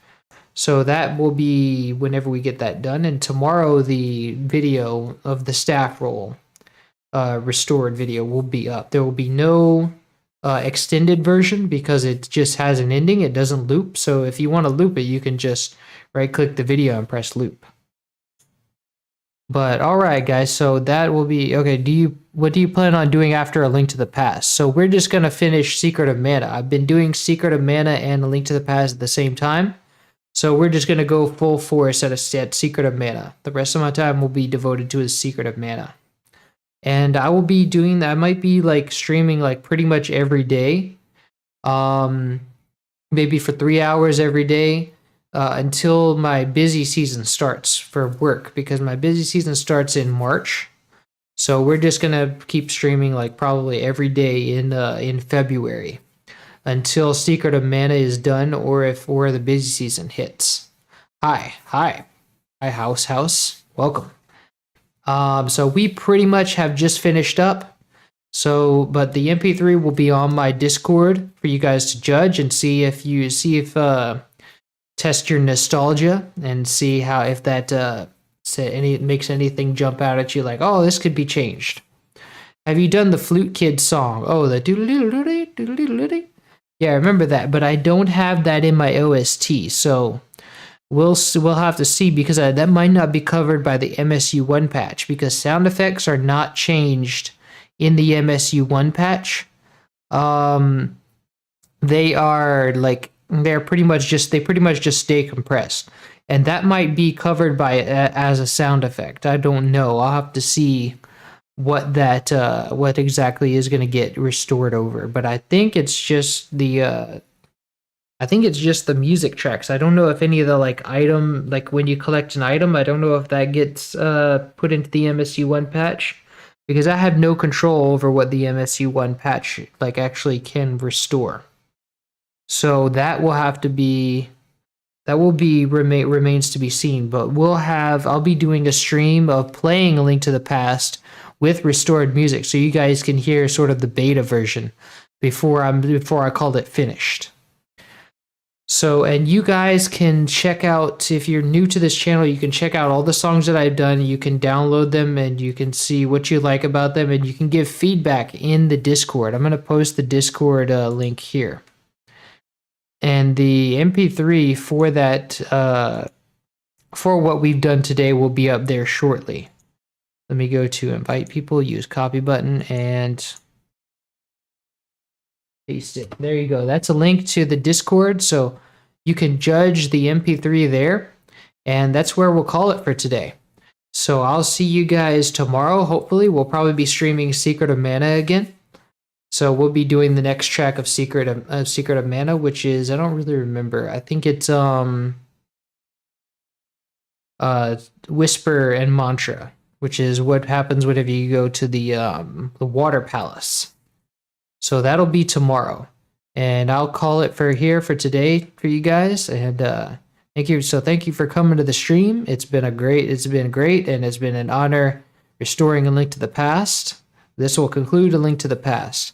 Speaker 1: So that will be whenever we get that done. And tomorrow the video of the staff roll restored video will be up. There will be no extended version because it just has an ending. It doesn't loop. So if you want to loop it, you can just right click the video and press loop. But all right, guys, so that will be okay. What do you plan on doing after A Link to the Past? So we're just gonna finish Secret of Mana. I've been doing Secret of Mana and A Link to the Past at the same time. So we're just gonna go full force at Secret of Mana. The rest of my time will be devoted to a Secret of Mana. And I will be doing that. I might be like streaming like pretty much every day. Maybe for 3 hours every day. Until my busy season starts for work, because my busy season starts in March. So we're just gonna keep streaming like probably every day in February until Secret of Mana is done, or the busy season hits. Hi, house, welcome. So we pretty much have just finished up. So, but the MP3 will be on my Discord for you guys to judge and see if test your nostalgia and see how, if that makes anything jump out at you like, oh, this could be changed. Have you done the Flute Kid song? Oh, the doodle-doodle-doodle-doodle-doodle. Yeah, I remember that, but I don't have that in my OST, so we'll have to see, because that might not be covered by the MSU1 patch, because sound effects are not changed in the MSU1 patch. They are like, they pretty much just stay compressed, and that might be covered by as a sound effect. I don't know. I'll have to see what exactly is going to get restored over. But I think it's just the music tracks. I don't know if any of the like item, like when you collect an item, I don't know if that gets put into the MSU1 patch, because I have no control over what the MSU1 patch like actually can restore. So that will have to be that will be remains to be seen. But I'll be doing a stream of playing A Link to the Past with restored music, so you guys can hear sort of the beta version before I called it finished. So, and you guys can check out, if you're new to this channel, you can check out all the songs that I've done. You can download them and you can see what you like about them, and you can give feedback in the Discord. I'm going to post the Discord link here. And the MP3 for that, for what we've done today will be up there shortly. Let me go to invite people, use copy button, and paste it. There you go. That's a link to the Discord, so you can judge the MP3 there, and that's where we'll call it for today. So I'll see you guys tomorrow. Hopefully, we'll probably be streaming Secret of Mana again. So we'll be doing the next track of Secret of Mana, which is, I don't really remember. I think it's Whisper and Mantra, which is what happens whenever you go to the Water Palace. So that'll be tomorrow, and I'll call it for today for you guys. And thank you. So thank you for coming to the stream. It's been great, and it's been an honor restoring A Link to the Past. This will conclude A Link to the Past.